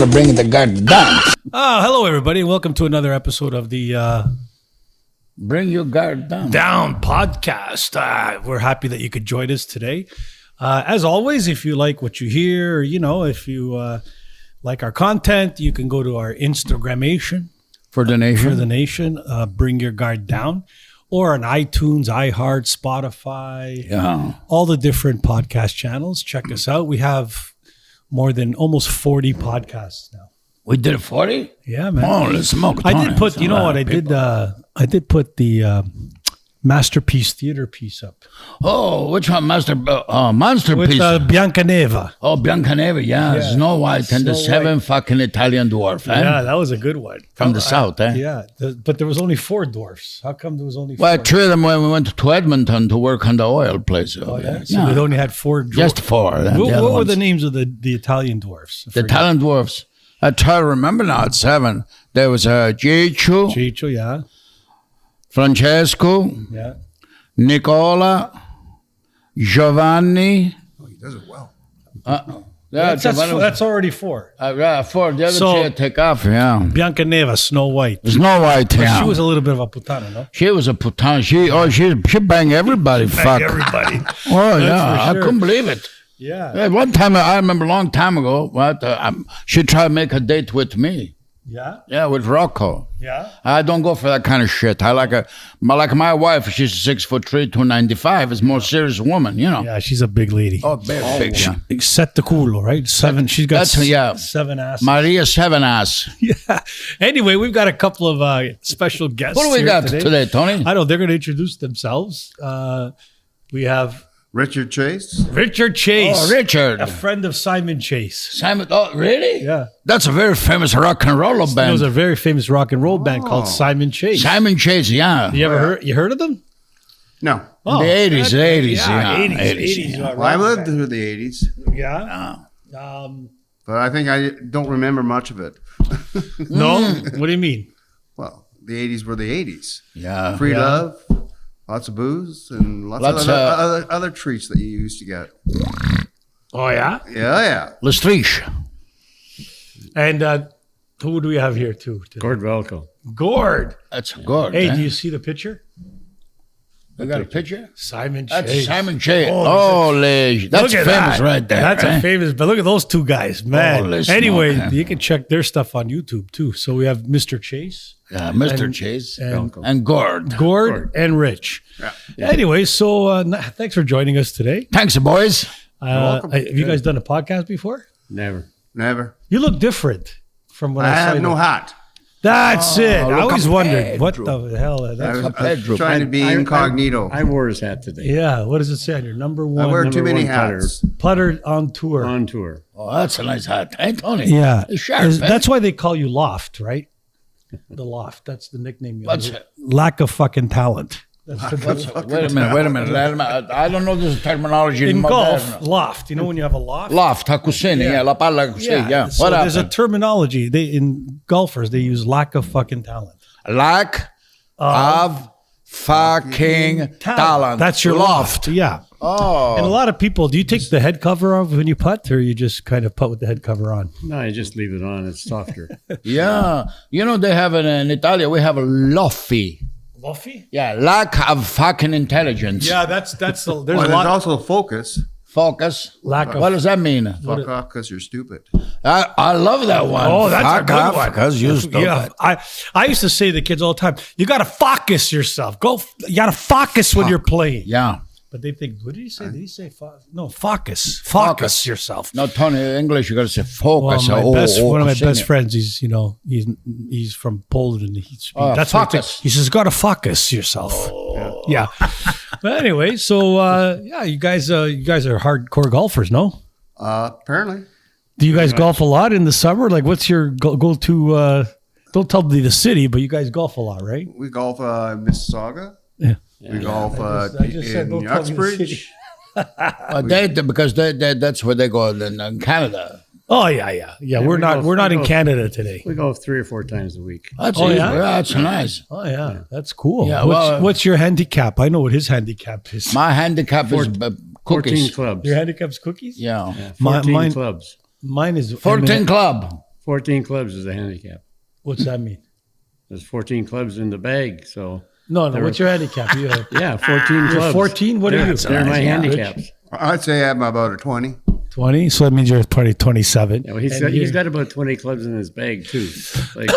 to bring the guard down. Hello, everybody. Welcome to another episode of the Bring your guard down. Down podcast. We're happy that you could join us today. As always, if you like what you hear, if you like our content, you can go to our Instagramation. For the nation. Bring your guard down. Or on iTunes, iHeart, Spotify, all the different podcast channels. Check us out. We have more than almost 40 podcasts now. We did 40? Yeah, man. Holy smoke. I did put, you know what I did? I did put the Masterpiece Theater piece up. Oh, which one? Masterpiece? With Biancaneva. Oh, Biancaneva, yeah. Snow White and the seven fucking Italian dwarf. Yeah, that was a good one. From the south, eh? Yeah, but there was only 4 dwarfs. How come there was only 4? Well, 3 of them when we went to Edmonton to work on the oil place. Oh, yeah? So they only had 4 dwarfs. Just 4. What were the names of the Italian dwarfs? The Italian dwarfs. I try to remember now. It's 7. There was Ciccio, yeah. Francesco, Yeah. Nicola, Giovanni. Oh, he does it well. That's already 4. 4. The other 3 take off, yeah. Biancaneva, Snow White. Snow White, yeah. She was a little bit of a putana, no? She was a putana. She banged everybody. Fuck. Everybody. Oh, yeah. for sure. I couldn't believe it. Yeah. One time, I remember a long time ago, she tried to make a date with me. Yeah? Yeah, with Rocco. Yeah? I don't go for that kind of shit. I like my wife. She's 6'3", 295. Is more serious woman, Yeah, she's a big lady. Oh, big. Yeah. Set the culo, right? 7. She's got 7 asses. Maria 7 ass. Yeah. Anyway, we've got a couple of special guests. What do we here got today, Tony? I know they're going to introduce themselves. We have Richard Chase. Richard Chase. Oh, Richard. A friend of Simon Chase. Simon, oh, really? Yeah. That's a very famous rock and roll band. There was a very famous rock and roll band called Simon Chase. Simon Chase, yeah. You ever heard of them? No. Oh, the 80s, yeah. 80s. Well, I lived through the 80s. Yeah. But I think I don't remember much of it. No? What do you mean? Well, the 80s were the 80s. Yeah. Free love, lots of booze, and lots of other treats that you used to get. Oh, yeah? Yeah. Lestriche. And who do we have here, too? Gord Velko. Gord. That's Gord. Hey, do you see the picture? You got a picture? Simon That's Chase. Simon Chase. Holy, that's famous right there. That's a famous, but look at those 2 guys, man. Holy Anyway, smoke, you can check their stuff on YouTube, too. So we have Mr. Chase. Yeah, Mr. Chase. And Gord. Gord and Rich. Yeah. Anyway, so thanks for joining us today. Thanks, boys. welcome. Have you guys done a podcast before? Never. You look different from when I saw have you. no hat. That's it. I look always up wondered, Pedro. what the hell? I That's, was trying to be incognito. I wore his hat today. yeah, what does it say on your number 1? I wear too number many 1 putter. hats. Putter on tour. On tour. Oh, that's a nice hat. Hey, Tony. Yeah. It's sharp, eh? That's why they call you Loft, right? The Loft. That's the nickname. What's it? Lack of fucking talent. Wait a minute. I don't know this terminology. In golf, loft. You know when you have a loft? Loft, hakusini, yeah, la palla così, yeah. So What there's a happened? terminology. In golfers, they use lack of fucking talent. Lack of fucking talent. That's your loft. Yeah. Oh. And a lot of people, do you take the head cover off when you putt, or you just kind of putt with the head cover on? No, I just leave it on. It's softer. Yeah. They have in Italy, we have a lofty. Luffy? Yeah, lack of fucking intelligence. Yeah, that's there's a There's lot. also focus. Focus. Lack of- What does that mean? Fuck off because you're stupid. I love that one. Oh, that's a good one. Because you're stupid. Yeah, I used to say to the kids all the time, you got to focus yourself. You got to focus when you're playing. Yeah. But they think, what did he say? Did he say no, focus? Focus yourself. No, Tony, in English, you got to say focus. Well, one of my sing best it. friends, he's from Poland, and that's focus. He says, got to focus yourself. Yeah. But anyway, so you guys are hardcore golfers, no? Apparently. Do you guys golf a lot in the summer? Like, what's your go-to? Don't tell me the city, but you guys golf a lot, right? We golf in Mississauga. Yeah. We golf I just said, in don't tell me the city. Uxbridge. Because that's where they go in Canada. Oh yeah. We're not in Canada today. We go 3 or 4 times a week. That's Oh, easy. yeah? That's nice. Oh yeah, that's cool. Yeah, What's your handicap? I know what his handicap is. My handicap is 14 cookies. clubs. Your handicap's cookies. Yeah. Yeah, My- 14 mine- clubs. Mine is 14 club. 14 clubs is a handicap. What's that mean? There's 14 clubs in the bag, so No. What's your handicap? yeah, 14 clubs. 14? What are you? They're my handicaps. I'd say I'm about a 20. 20? So that means you're probably 27. Yeah, well, he's got about 20 clubs in his bag too. Like,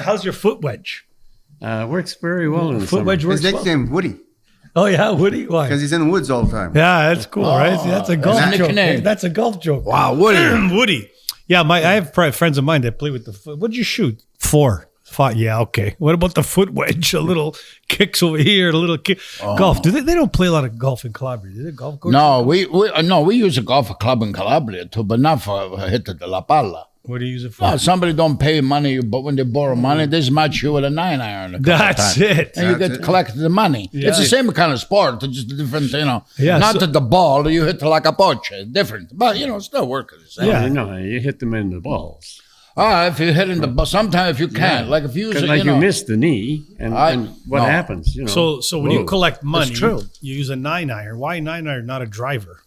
how's your foot wedge? works very well in the Foot summer. wedge works His well. nickname Woody Oh, yeah. Woody? Why? because he's in the woods all the time. Yeah, that's cool, right? See, that's a golf that's a joke. nickname. That's a golf joke. Wow, Woody. Woody. Yeah, I have friends of mine that play with the foot. What'd you shoot? 4. 5. Yeah, okay. What about the foot wedge? A little kicks over here, a little kick. Golf. Do they don't play a lot of golf in Calabria? Do they golf course? No, we use a golf club in Calabria too, but not for hit de la palla. What do you use it for? No, somebody don't pay money, but when they borrow money, they match you with a 9-iron. That's it. And you That's get it. collected the money. Yeah. It's the same kind of sport, it's just a different, Yeah, not so- that the ball, you hit like a poche, different. But, still working the same. Yeah. No, you hit them in the balls. If you hit in the ball, sometimes if you can't, like if you use Because it, like you miss the knee, and what no. happens? So when you Whoa. collect money, true. you use a 9-iron. Why 9-iron, not a driver?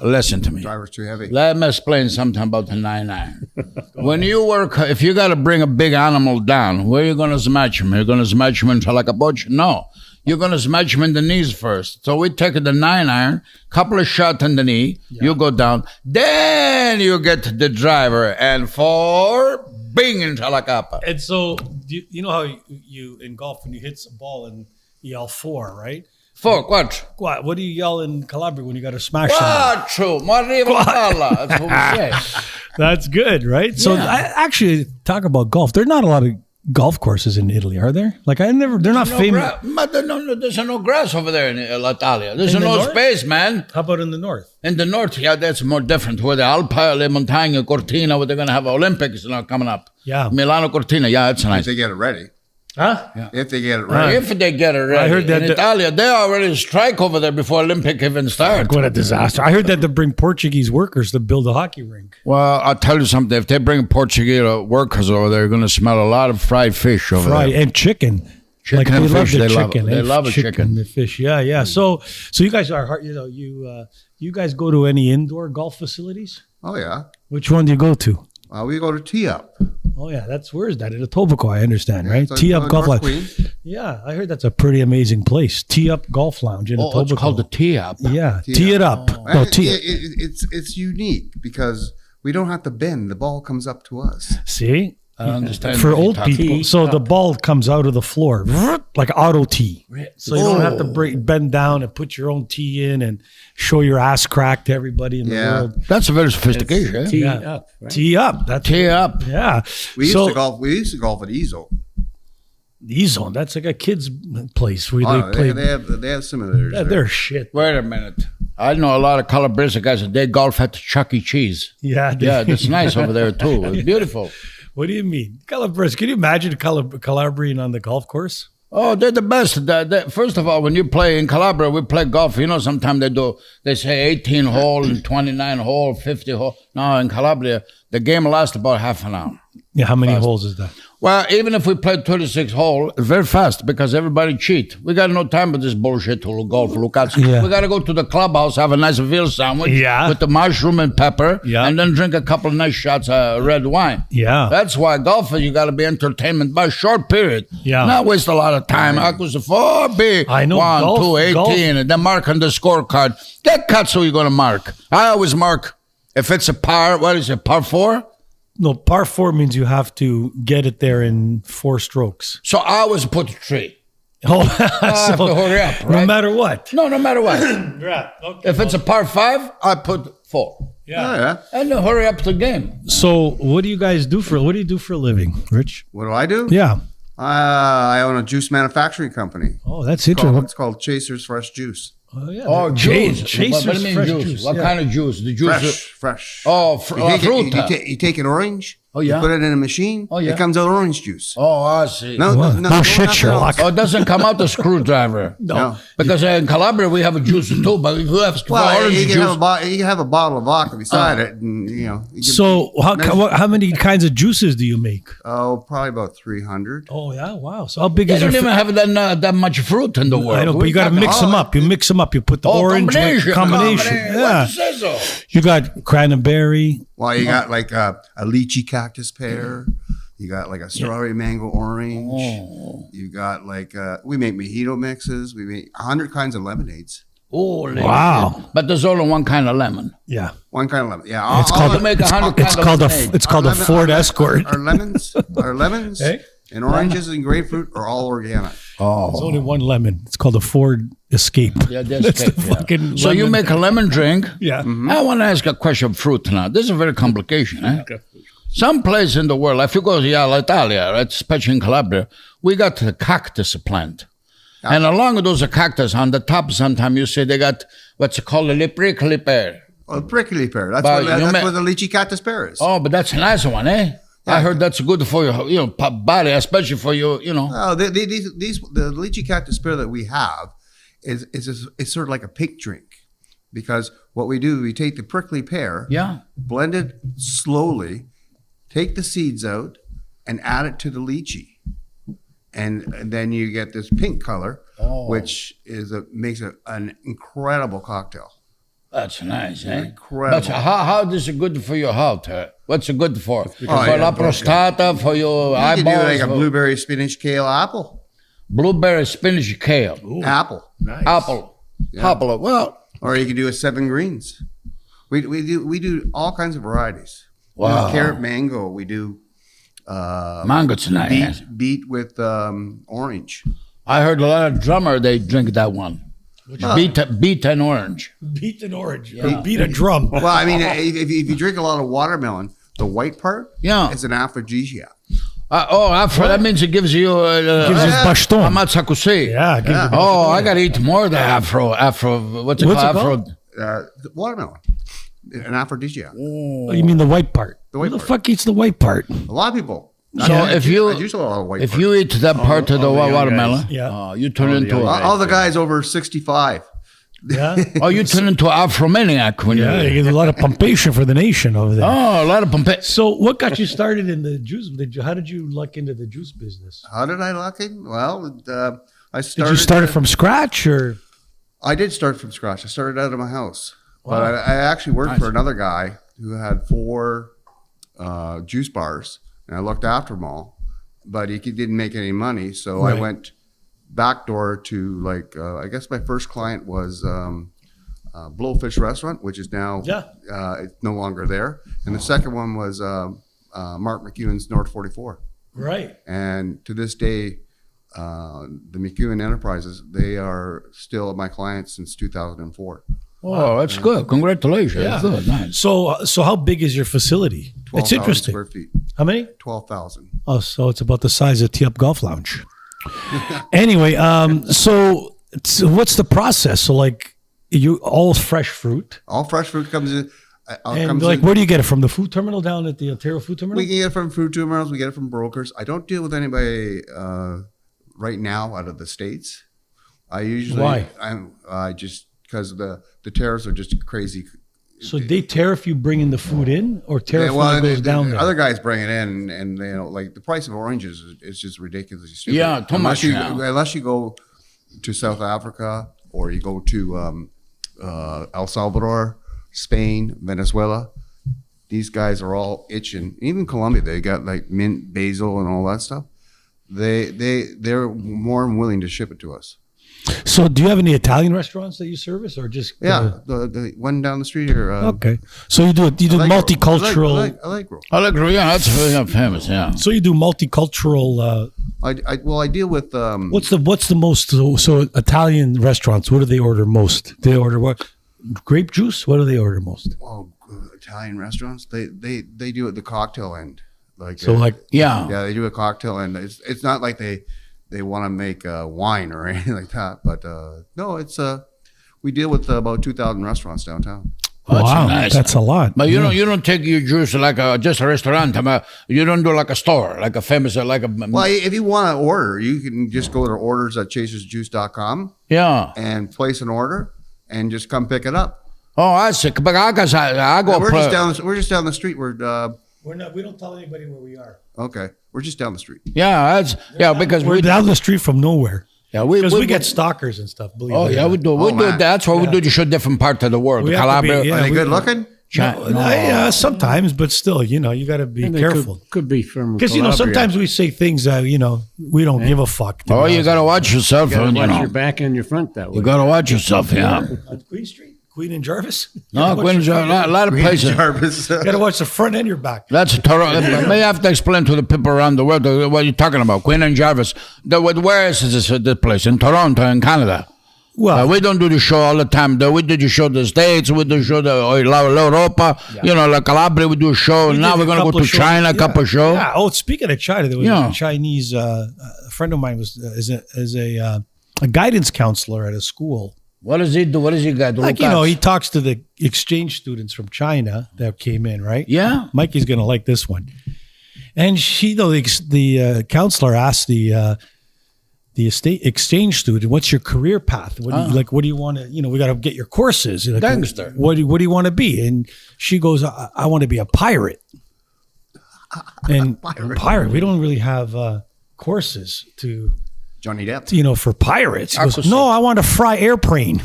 Listen to me. Driver's too heavy. Let me explain something about the 9-iron. When you work, if you got to bring a big animal down, where are you going to smash him? You're going to smash him into like a poach? No. You're going to smash him in the knees first. So we take the 9-iron, couple of shots in the knee, you go down, then you get to the driver, and for bing into like a And so, you know how you in golf, when you hit a ball and you yell 4, right? Fork, what? What do you yell in Calabria when you got to smash someone? Quattro, ma arriva la palla. That's what we say. That's good, right? So Yeah. I actually talk about golf. There are not a lot of golf courses in Italy, are there? Like they're not famous. But there's no grass over there in Italia. There's In the no north? space, man. How about in the north? In the north, yeah, that's more different. Where the Alpi, Le Montagne, Cortina, where they're going to have Olympics now coming up. Yeah. Milano Cortina, yeah, it's If nice. they get it ready. Huh? If they get it ready. If they get it ready. I heard that in the- Italia, they already strike over there before Olympic even start. What a disaster. I heard that they bring Portuguese workers to build a hockey rink. Well, I'll tell you something. If they bring Portuguese workers over there, you're going to smell a lot of fried fish over Fried there. and chicken. Chicken they and love fish, the they love chicken. it. They and love a chicken. The fish. Yeah, yeah. So you guys are, you guys go to any indoor golf facilities? Oh, yeah. Which one do you go to? We go to Tee Up. Oh yeah, where is that? In Etobicoke, I understand, right? So Tee Up North Golf Lounge. Queens. Yeah, I heard that's a pretty amazing place. Tee Up Golf Lounge in Oh, Etobicoke. it's called the Tee Up. Yeah, Tee tee it Up. up. No, tee it. It's unique because we don't have to bend. The ball comes up to us. See? I understand. For what you're old talking people, about. so the ball comes out of the floor like auto tee. So you don't have to bend down and put your own tee in and show your ass crack to everybody in the Yeah. world. That's a very sophistication. It's tee Yeah. up, right? Tee up. That's Tee Up. Yeah. We so, used to golf at Ezo. E-Zone, that's like a kid's place where Oh, they play. they have simulators. Yeah, there. they're shit. Wait a minute. I know a lot of Calabrese guys that they golf at Chuck E. Cheese. Yeah. Yeah, that's nice over there too. It's beautiful. What do you mean? Calabrese. Can you imagine Calabrian on the golf course? Oh, they're the best. First of all, when you play in Calabria, we play golf. Sometimes they say 18 hole and 29 hole, 50 hole. No, in Calabria, the game lasts about half an hour. Yeah, how many holes is that? Well, even if we play 36 hole, it's very fast because everybody cheat. We got no time for this bullshit to golf, Lucas. Yeah. We got to go to the clubhouse, have a nice veal sandwich with the mushroom and pepper, and then drink a couple of nice shots of red wine. Yeah. That's why golfing, you got to be entertainment by a short period. Yeah. Not waste a lot of time. I was 4B, I know, 1, golf- 2, 18, golf- and then mark on the scorecard. Get cuts who you're going to mark. I always mark if it's a par, what is it, par 4? No, par 4 means you have to get it there in 4 strokes. So I always put 3. Oh, I have to hurry up, right? no matter what. No matter what. Right. Okay. If it's a par 5, I put 4. Oh, yeah. And then hurry up the game. So, what do you guys do for? What do you do for a living, Rich? What do I do? Yeah. I own a juice manufacturing company. Oh, that's interesting. It's called Chasers Fresh Juice. Oh, yeah. Oh, juice. Chasers What do you mean fresh juice? juice. What yeah. kind of juice? The juice. Fresh. Oh, fruta. You take an orange. Oh, yeah. You put it in a machine. Oh, yeah. It comes out orange juice. Oh, I see. No shit, Sherlock. Oh, it doesn't come out the screwdriver. No. Because in Calabria, we have a juice too, but if you have Well, orange you juice. can have a bottle of vodka beside it, and you can- So, how many kinds of juices do you make? probably about 300. Oh, yeah. Wow. So, how big They is your? don't even have that much fruit in the world. I know, but you got to mix them up. You mix them up. You put the orange with combination. Yeah. What is this? You got cranberry, Well, you got like a lychee cactus pear. You got like a strawberry mango orange. Oh. You got like we make mojito mixes. We make 100 kinds of lemonades. Oh, Wow. But there's only one kind of lemon. Yeah. One kind of lemon. Yeah. It's called You make 100 It's called a Ford Escort. Our lemons Hey? and oranges and grapefruit are all organic. There's only one lemon. It's called a Ford Escape. Yeah, That's the fucking So you lemon. make a lemon drink. Yeah. I want to ask a question of fruit now. This is a very complication. Some place in the world, if you go to Italia, right, especially in Calabria, we got the cactus plant. And along with those cactus on the top, sometimes you say they got what's called a prickly pear. Oh, prickly pear. That's But what the lychee cactus pear is. Oh, but that's a nice one, eh? I heard that's good for your body, especially for your, Oh, the lychee cactus pear that we have is sort of like a pink drink, because what we do, we take the prickly pear, blend it slowly, take the seeds out, and add it to the lychee. And then you get this pink color, which makes it an incredible cocktail. That's nice, eh? Incredible. But how is it good for your health? What's it good for? For la prostata, for your eyeballs? You can do like a blueberry, spinach, kale, apple. Blueberry, spinach, kale. Ooh. Apple. Nice. Apple. Yeah. Apple. Well. Or you can do a 7 greens. We do all kinds of varieties. Wow. We do carrot mango. We do mango's nice. Beet with orange. I heard a lot of drummer, they drink that one. Beet and orange. Beet and orange. Yeah. Beat a drum. Well, I mean, if you drink a lot of watermelon, the white part is an aphrodisiac. That means it gives you baston. Amatsakusei. Yeah. Oh, I gotta eat more of the afro. What's it called? Watermelon. An aphrodisiac. Oh, you mean the white part? Who the fuck eats the white part? A lot of people. So if you eat that part of the watermelon, you turn into all the guys over 65. Yeah. You turn into an Afromaniac when you get a lot of pumpation for the nation over there. Oh, a lot of pumpation. So what got you started in the juice? How did you luck into the juice business? How did I luck in? Well, I started. Did you start it from scratch, or? I did start from scratch. I started out of my house, but I actually worked for another guy who had 4 juice bars, and I looked after them all, but he didn't make any money. So I went backdoor to I guess my first client was Blowfish Restaurant, which is now it's no longer there, and the second one was Mark McEwen's North 44. Right. And to this day, the McEwen Enterprises, they are still my clients since 2004. Oh, that's good. Congratulations. Yeah. That's good. Nice. So how big is your facility? 12,000 it's interesting. square feet. How many? 12,000. Oh, so it's about the size of Tee Up Golf Lounge. Anyway, so what's the process? So you all fresh fruit. All fresh fruit comes in. Where do you get it from? The food terminal down at the Ontario Food Terminal? We get it from food terminals. We get it from brokers. I don't deal with anybody right now out of the States. I usually I just because the tariffs are just crazy. So they tariff you bringing the food in, or tariff when it goes down there? Other guys bring it in, and the price of oranges is just ridiculously stupid. Yeah, too much unless you go to South Africa or you go to El Salvador, Spain, Venezuela. These guys are all itching. Even Colombia, they got mint, basil, and all that stuff. They're more than willing to ship it to us. So do you have any Italian restaurants that you service, or just the one down the street here? Okay, so you do multicultural. Allegro, yeah, that's very famous. Yeah. So you do multicultural. I deal with. What's the most? So Italian restaurants, what do they order most? They order what? Grape juice. What do they order most? Oh, Italian restaurants. They do at the cocktail end. They do a cocktail end. It's not like they want to make wine or anything like that. But no, it's we deal with about 2,000 restaurants downtown. Oh, wow, that's a lot. But you don't take your juice like just a restaurant. You don't do like a store, like a famous, like a. Well, if you want to order, you can just go to orders@chasersjuice.com. Yeah. And place an order and just come pick it up. Oh, I see. But I go. We're just down the street. We don't tell anybody where we are. Okay, we're just down the street. Yeah, because we're down the street from nowhere. Yeah, because we get stalkers and stuff. We do. We do. That's why we do the show different parts of the world. Are they good looking? Sometimes, but still, you got to be careful. Could be from Because, sometimes we say things that, we don't give a fuck. Oh, you got to watch yourself. You gotta watch your back and your front that way. You got to watch yourself, yeah. On Queen Street? Queen and Jarvis? No, Queen and Jarvis. A lot of places. Jarvis. You got to watch the front and your back. That's Toronto. May I have to explain to the people around the world what you're talking about. Queen and Jarvis. Where is this place? In Toronto, in Canada. Well, we don't do the show all the time. We do the show the States. We do the show Europa. Like Calabria, we do a show. Now we're going to go to China, a couple shows. Yeah. Oh, speaking of China, there was a Chinese a friend of mine is a guidance counselor at a school. What does he do? What does he got? Like, he talks to the exchange students from China that came in, right? Yeah. Mikey's going to like this one. And the counselor asked the exchange student, what's your career path? What do you want to, we got to get your courses. Like, Gangster. What do you want to be? And she goes, I want to be a pirate. And pirate, we don't really have courses to... Johnny Depp. For pirates. He goes, no, I want to fry airplane.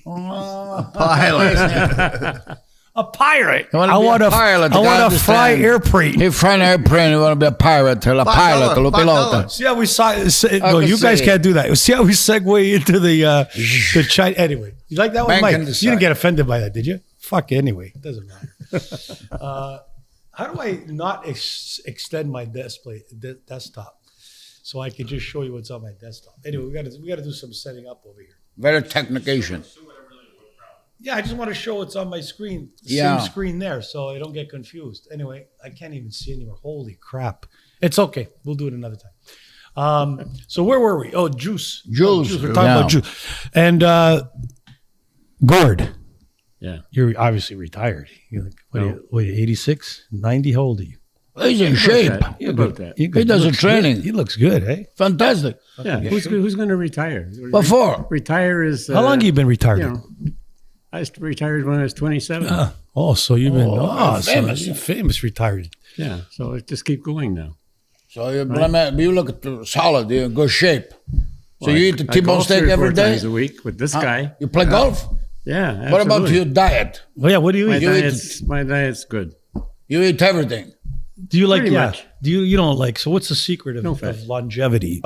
Pilot. A pirate. I want to fry airplane. You fry an airplane, you want to be a pirate, a pilot, a pilota. See how we no, you guys can't do that. See how we segue into the China. Anyway, you like that one, Mike? You didn't get offended by that, did you? Fuck it, anyway. It doesn't matter. How do I not extend my desktop? So I can just show you what's on my desktop. Anyway, we got to do some setting up over here. Very technication. Yeah, I just want to show what's on my screen. Same screen there, so I don't get confused. Anyway, I can't even see anymore. Holy crap! It's okay. We'll do it another time. So where were we? Oh, Juice. Juice. We're talking about Juice. And Gord. Yeah. You're obviously retired. You're like, what are you, 86, 90? How old are you? He's in shape. He does a training. He looks good, eh? Fantastic. Yeah. Who's going to retire? Before. Retire is... How long have you been retired? I retired when I was 27. So you've been famous. So you're famous retired. Yeah. So it just keep going now. So you look at solid. You're in good shape. So you eat the T-bone steak every day? 4 times a week with this guy. You play golf? Yeah. Absolutely. What about your diet? Well, yeah. What do you eat? My diet's good. You eat everything. Do you like? Pretty much. Do you don't like? So what's the secret of longevity?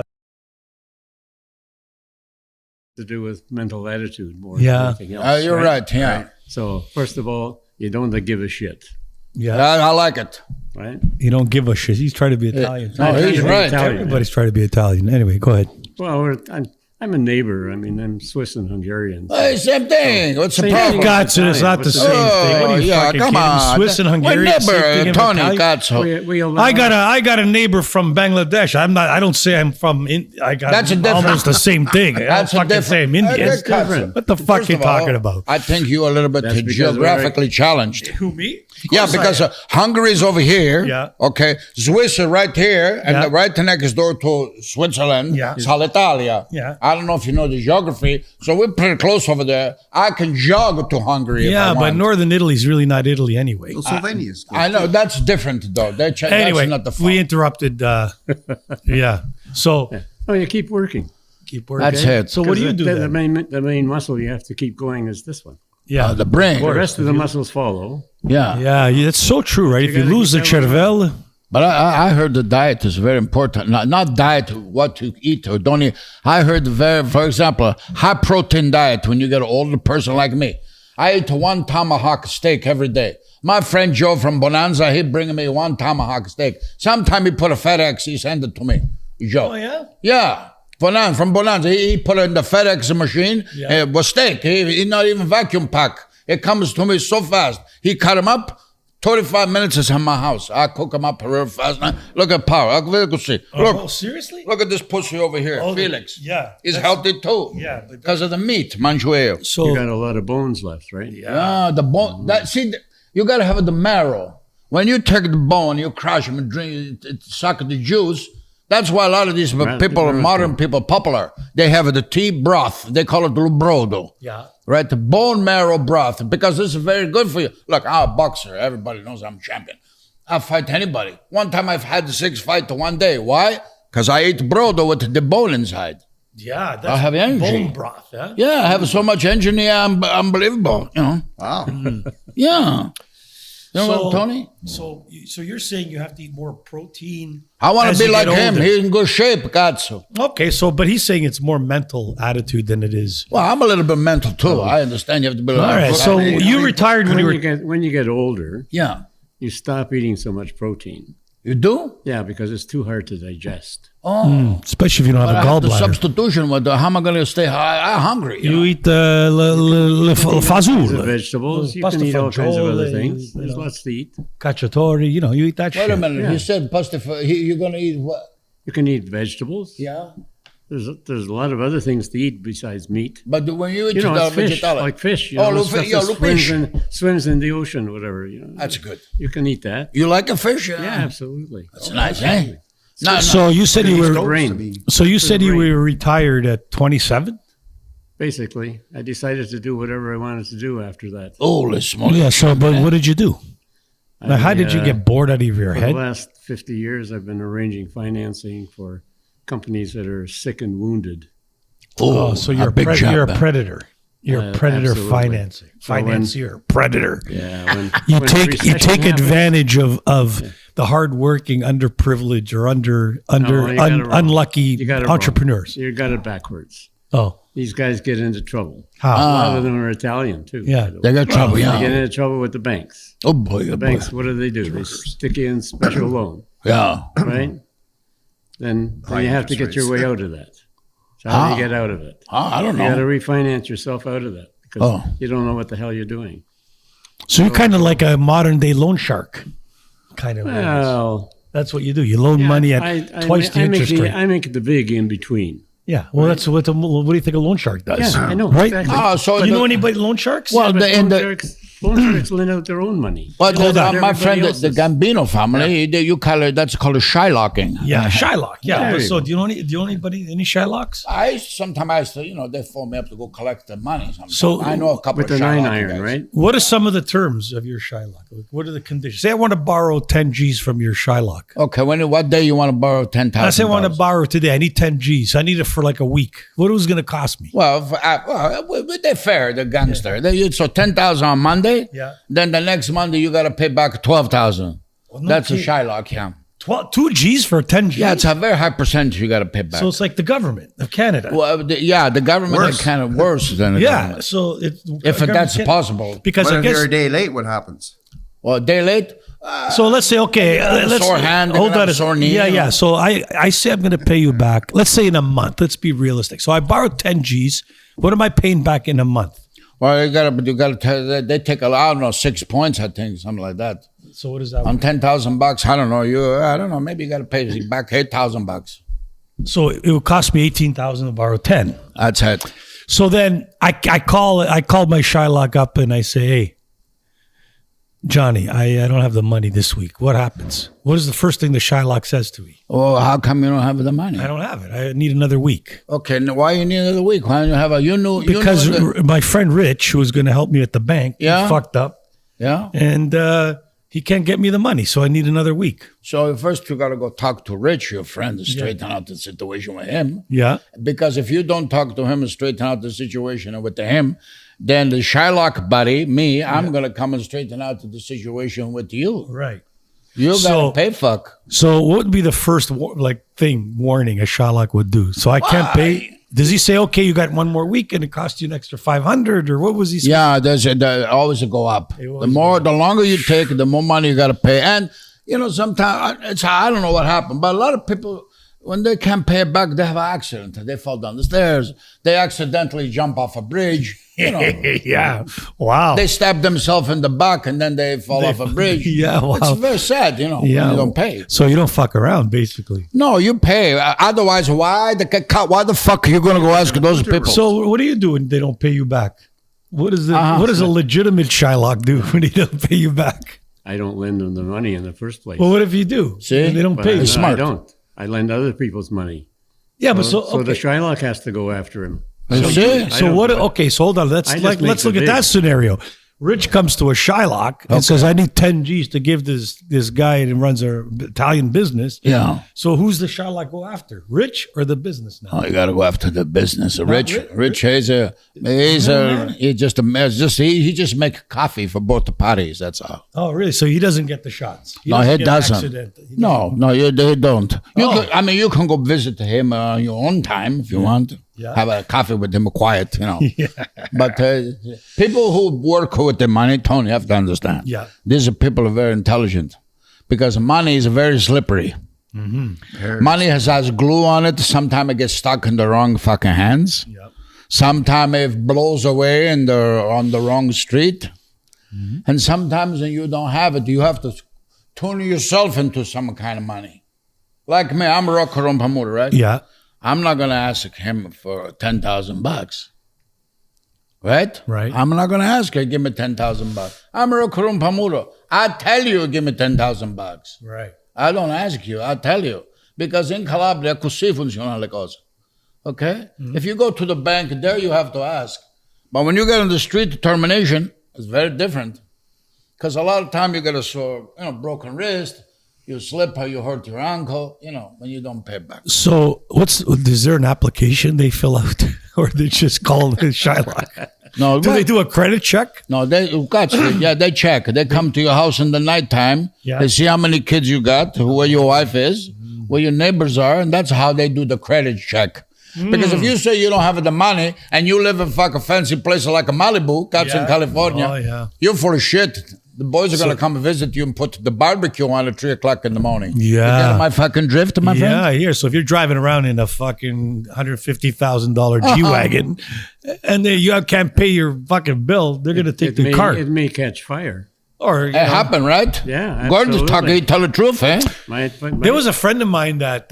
To do with mental attitude more than anything else. You're right. Yeah. Right? So first of all, you don't give a shit. Yeah, I like it. Right. You don't give a shit. He's trying to be Italian. No, he's right. Everybody's trying to be Italian. Anyway, go ahead. Well, I'm a neighbor. I mean, I'm Swiss and Hungarian. Hey, same thing. What's the Same problem? thing. Gotcha. It's not the same thing. What are you fucking come kidding? on. Swiss and Hungarian. My neighbor, Tony Gotso. I got a neighbor from Bangladesh. I don't say I'm from. That's a different. Almost the same thing. That's I don't fucking say I'm Indian. That's different. What the fuck you talking about? I think you're a little bit geographically challenged. Who, me? Yeah, because Hungary is over here. Yeah. Okay. Swiss is right here, and right next door to Switzerland. Yeah. It's Italia. Yeah. I don't know if you know the geography, so we're pretty close over there. I can jog to Hungary. Yeah, if I but want. northern Italy's really not Italy anyway. Well, Slovenia's good. I know that's different though. That's Anyway, not the fun. we interrupted. Yeah. So Oh, you keep working. keep working. That's it. So what do you do The then? main muscle you have to keep going is this one. Yeah. The brain. The rest of the muscles follow. Yeah. Yeah, that's so true, right? If you gotta lose the keep that cervelle, But I heard the diet is very important. Not diet, what to eat or don't eat. I heard for example, high protein diet when you get an older person like me. I eat 1 tomahawk steak every day. My friend Joe from Bonanza, he bring me 1 tomahawk steak. Sometime he put a FedEx, he send it to me. Joe. Oh, yeah? Yeah. From Bonanza. He put it in the FedEx machine. Yeah. It was steak. He not even vacuum pack. It comes to me so fast. He cut him up. 35 minutes is in my house. I cook them up real fast. Now, look at power. Look, seriously? look at this pussy over here, Felix. Yeah. He's healthy too. Yeah. Because of the meat, manchueo. So You got a lot of bones left, right? Yeah, the bone. You got to have the marrow. When you take the bone, you crush them and drink it, suck the juice. That's why a lot of these people, modern people, popular. They have the tea broth. They call it lubrodo. yeah. Right, the bone marrow broth, because this is very good for you. Look, I'm a boxer. Everybody knows I'm a champion. I'll fight anybody. One time I've had 6 fights in one day. Why? Because I ate brodo with the bone inside. Yeah, that's I have energy. bone broth. Yeah. Yeah, I have so much energy, unbelievable. Wow. Yeah. You know what, Tony? So you're saying you have to eat more protein. I want as to be you like get him. older. He's in good shape, Katsu. Okay, but he's saying it's more mental attitude than it is. Well, I'm a little bit mental too. I understand you have to be. All right, so you retired when you were. When you get older, Yeah. you stop eating so much protein. You do? Yeah, because it's too hard to digest. Oh. Especially if you don't But have I a have the gallbladder. substitution with how am I going to stay hungry? You eat the The fazool, vegetables, you pasta can eat all kinds of other fagioli, things. you There's know. lots to eat. cacciatore. You eat that Wait shit. a minute. Yeah. You said pasta. You're going to eat what? You can eat vegetables. Yeah. There's a lot of other things to eat besides meat. But when you eat You know, the it's fish, vegetable, like fish. You Oh, know, look, stuff yeah, that look, swims fish. swims in the ocean, whatever. You know, That's good. you can eat that. You like a fish? Yeah, absolutely. That's nice, eh? No, So you said you East were. Coast, brain. I mean, So you said you brain. were retired at 27. Basically, I decided to do whatever I wanted to do after that. Holy smokes. Yeah. So, but what did you do? Now, how did you get bored out of your For the head? last 50 years, I've been arranging financing for companies that are sick and wounded. Oh, so you're big job. you're a predator. You're a predator Absolutely. financing, So when- financier, predator. Yeah, when, You when take recession happens- advantage of the hardworking, underprivileged, or you got it wrong. unlucky You got it wrong. entrepreneurs. You got it backwards. Oh, These guys get into trouble. how? A lot of them are Italian too. Yeah. by the way. They got trouble, They get yeah. into trouble with the banks. Oh, boy. The Oh, boy. banks, what do? They stick you in special loan, Yeah. right? Then you have to interest get your rates. way out of that. So how do you get out of it? I don't You got to know. refinance yourself out of that because Oh. you don't know what the hell you're doing. So you're kind of like a modern day loan shark, kind of. Well, That's what you do. You loan money at twice the interest rate. I make the big in between. Yeah. Well, that's what what do you think a loan shark does? Yeah, I know. Right? Exactly. Oh, so Do you the- know anybody loan sharks? Well, But the, in the, loan sharks lend out their own money. well, Hold on. my friend, the Everybody Gambino family, you call it, that's called a Shylocking. yeah, Shylock. Yeah. There But you so go. do you know anybody any Shylocks? Sometimes I used to, they phone me up to go collect the money. Sometimes. So- I know a couple With of the 9 Shylocking iron, guys. right? What are some of the terms of your Shylock? Like, what are the conditions? Say I want to borrow 10 G's from your Shylock. Okay, what day you want to borrow 10,000? I say I want to borrow today. I need 10 G's. I need it for like a week. What was going to cost me? Well, they're fair, they're gangster. So 10,000 on Monday. Yeah. Then the next Monday you got to pay back 12,000. Well, no That's a kidding. Shylock, yeah. 2 G's for 10 G's? Yeah, it's a very high percentage you got to pay back. So it's like the government of Canada. Well, the government Worse. is kind of worse than the yeah. government. So If that's possible. Because But I if guess. you're a day late, what happens? Well, a day late? So let's say, okay, have a let's sore hand, they're hold gonna on. have a sore knee, Yeah, you know. yeah. So I say I'm going to pay you back. Let's say in a month. Let's be realistic. So I borrowed 10 G's. What am I paying back in a month? Well, you got to. They take I don't know, 6 points, I think, something like that. So what is that? On $10,000, I don't know. I don't know. Maybe you got to pay back $8,000. So it would cost me 18,000 to borrow 10. That's it. So then I call my Shylock up and I say, hey, Johnny, I don't have the money this week. What happens? What is the first thing the Shylock says to me? Well, how come you don't have the money? I don't have it. I need another week. Okay, now why you need another week? Why don't you have a Because my friend Rich, who was going to help me at the bank, Yeah. he fucked up yeah. and he can't get me the money. So I need another week. So first you got to go talk to Rich, your friend, and straighten out the situation with him. Yeah. Because if you don't talk to him and straighten out the situation with him, then the Shylock buddy, me, I'm going to come and straighten out the situation with you. Right. You got So- to pay fuck. So what would be the first warning a Shylock would do? So I can't pay. Does he say, okay, you got one more week and it costs you an extra 500 or what was he saying? Yeah, there always go up. always The longer you take, the more money you got to pay. And, sometimes, I don't know what happened, but a lot of people, when they can't pay it back, they have an accident. They fall down the stairs. They accidentally jump off a bridge. Yeah. Wow. They stab themselves in the back and then they fall off a bridge. Yeah, wow. It's very sad, when you don't pay. So you don't fuck around, basically. No, you pay. Otherwise, why the fuck are you going to go ask those people? So what do you do when they don't pay you back? What does a legitimate Shylock do when he don't pay you back? I don't lend them the money in the first place. Well, what if you do? See? And they don't But pay I, you. I smart. don't. I lend other people's money. Yeah, but So so the okay. Shylock has to go after him. You see? So what? Okay, so hold on. Let's I just let's make look the at that bid. scenario. Rich comes to a Shylock and says, I need 10 G's to give this guy that runs an Italian business. Yeah. So who's the Shylock go after? Rich or the business now? Oh, you got to go after the business. Rich, he just make coffee for both the parties. That's all. Oh, really? So he doesn't get the shots? No, he doesn't. He they don't. You can go visit him on your own time if you want. Yeah. Have a coffee with him, quiet, Yeah. But people who work with the money, Tony, you have to understand. Yeah. These are people who are very intelligent because money is very slippery. Mm-hmm. Money has glue on it. Sometimes it gets stuck in the wrong fucking hands. Yep. Sometimes it blows away on the wrong street. Mm-hmm. And sometimes when you don't have it, you have to tune yourself into some kind of money. Like me, I'm Rocco and Tony, right? Yeah. I'm not going to ask him for $10,000. Right? Right. I'm not going to ask her, give me $10,000. I'm Rocco and Tony. I tell you, give me $10,000. Right. I don't ask you, I tell you. Because in Calabria, così funziona le cose. Okay? Mm-hmm. If you go to the bank, there you have to ask. But when you get on the street, determination is very different. Because a lot of time you get a broken wrist, you slip or you hurt your ankle, when you don't pay back. So is there an application they fill out or they just call the Shylock? No, do they do a credit check? No, they check. They come to your house in the nighttime. Yeah. They see how many kids you got, where your wife is, where your neighbors are, and that's how they do the credit check. Because if you say you don't have the money and you live in a fancy place like a Malibu, in California, you're full of shit. The boys are going to come and visit you and put the barbecue on at 3 o'clock in the morning. Yeah. You get my fucking drift, my friend? Yeah, here. So if you're driving around in a fucking $150,000 G-Wagon and you can't pay your fucking bill, they're going to take the car. It may catch fire. Or it happened, right? Yeah, Gordon's talking, tell the truth, eh? There was a friend of mine that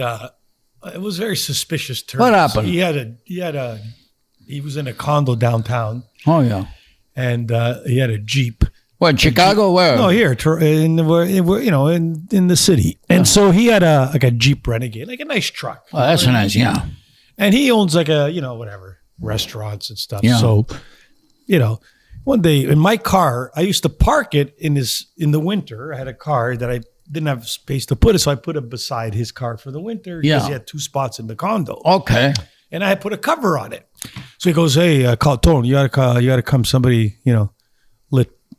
it was very suspicious terms. What happened? He was in a condo downtown. Oh, yeah. And he had a Jeep. What, Chicago? Where? No, here in the city. And so he had a Jeep Renegade, like a nice truck. Oh, that's nice, yeah. And he owns like restaurants and stuff. Yeah. So, one day in my car, I used to park it in the winter. I had a car that I didn't have space to put it, so I put it beside his car for the winter because he had 2 spots in the condo. Okay. And I put a cover on it. So he goes, "Hey, call Tony. You gotta come. Somebody,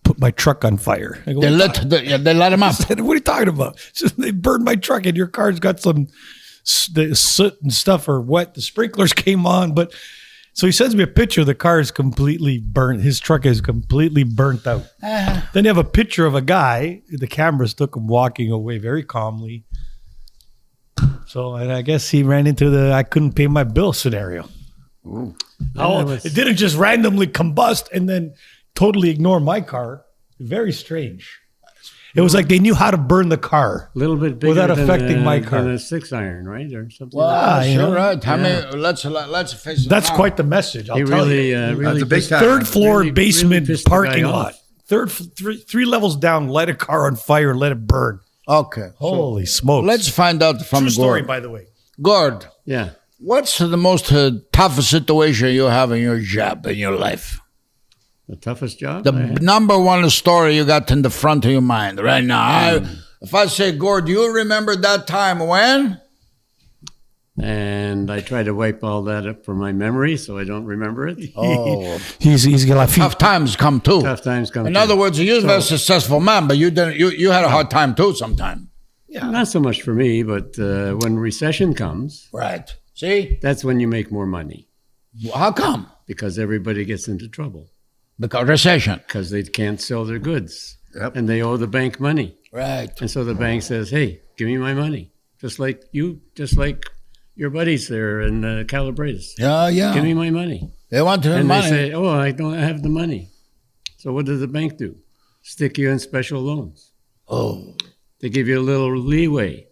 put my truck on fire." I go, they let him up. I said, "What are you talking about?" Just, they burned my truck, and your car's got some the soot and stuff are wet. The sprinklers came on, but so he sends me a picture. The car is completely burnt. His truck is completely burnt out. Then you have a picture of a guy. The cameras took him walking away very calmly. So, and I guess he ran into the I couldn't pay my bill scenario. Ooh. It didn't just randomly combust and then totally ignore my car. Very strange. It was like they knew how to burn the car. A little bit bigger without affecting my car. Than a 6-iron, right? Or something. Well, sure, right. I mean, let's face it. That's quite the message. I'll tell you. That's a big time. Third floor really basement pissed the parking guy lot. off. Three levels down, light a car on fire and let it burn. Okay. Holy smokes. Let's find out from True story, Gord. by the way. Gord, Yeah. what's the most toughest situation you have in your job, in your life? The toughest job? The number one story you got in the front of your mind right now. If I say, Gord, do you remember that time when? And I try to wipe all that up from my memory so I don't remember it. Oh, He's got tough times come too. Tough times come. In other words, you're a successful man, but you didn't. You had a hard time too sometime. Yeah. Not so much for me, but when recession comes, Right. See? that's when you make more money How come? because everybody gets into trouble Because recession. because they can't sell their goods Yep. and they owe the bank money. Right. And so the bank says, "Hey, give me my money," just like your buddies there in Calabrese. Yeah. Give me my money. They want the And money. they say, "Oh, I don't have the money." So what does the bank do? Stick you in special loans. Oh. They give you a little leeway.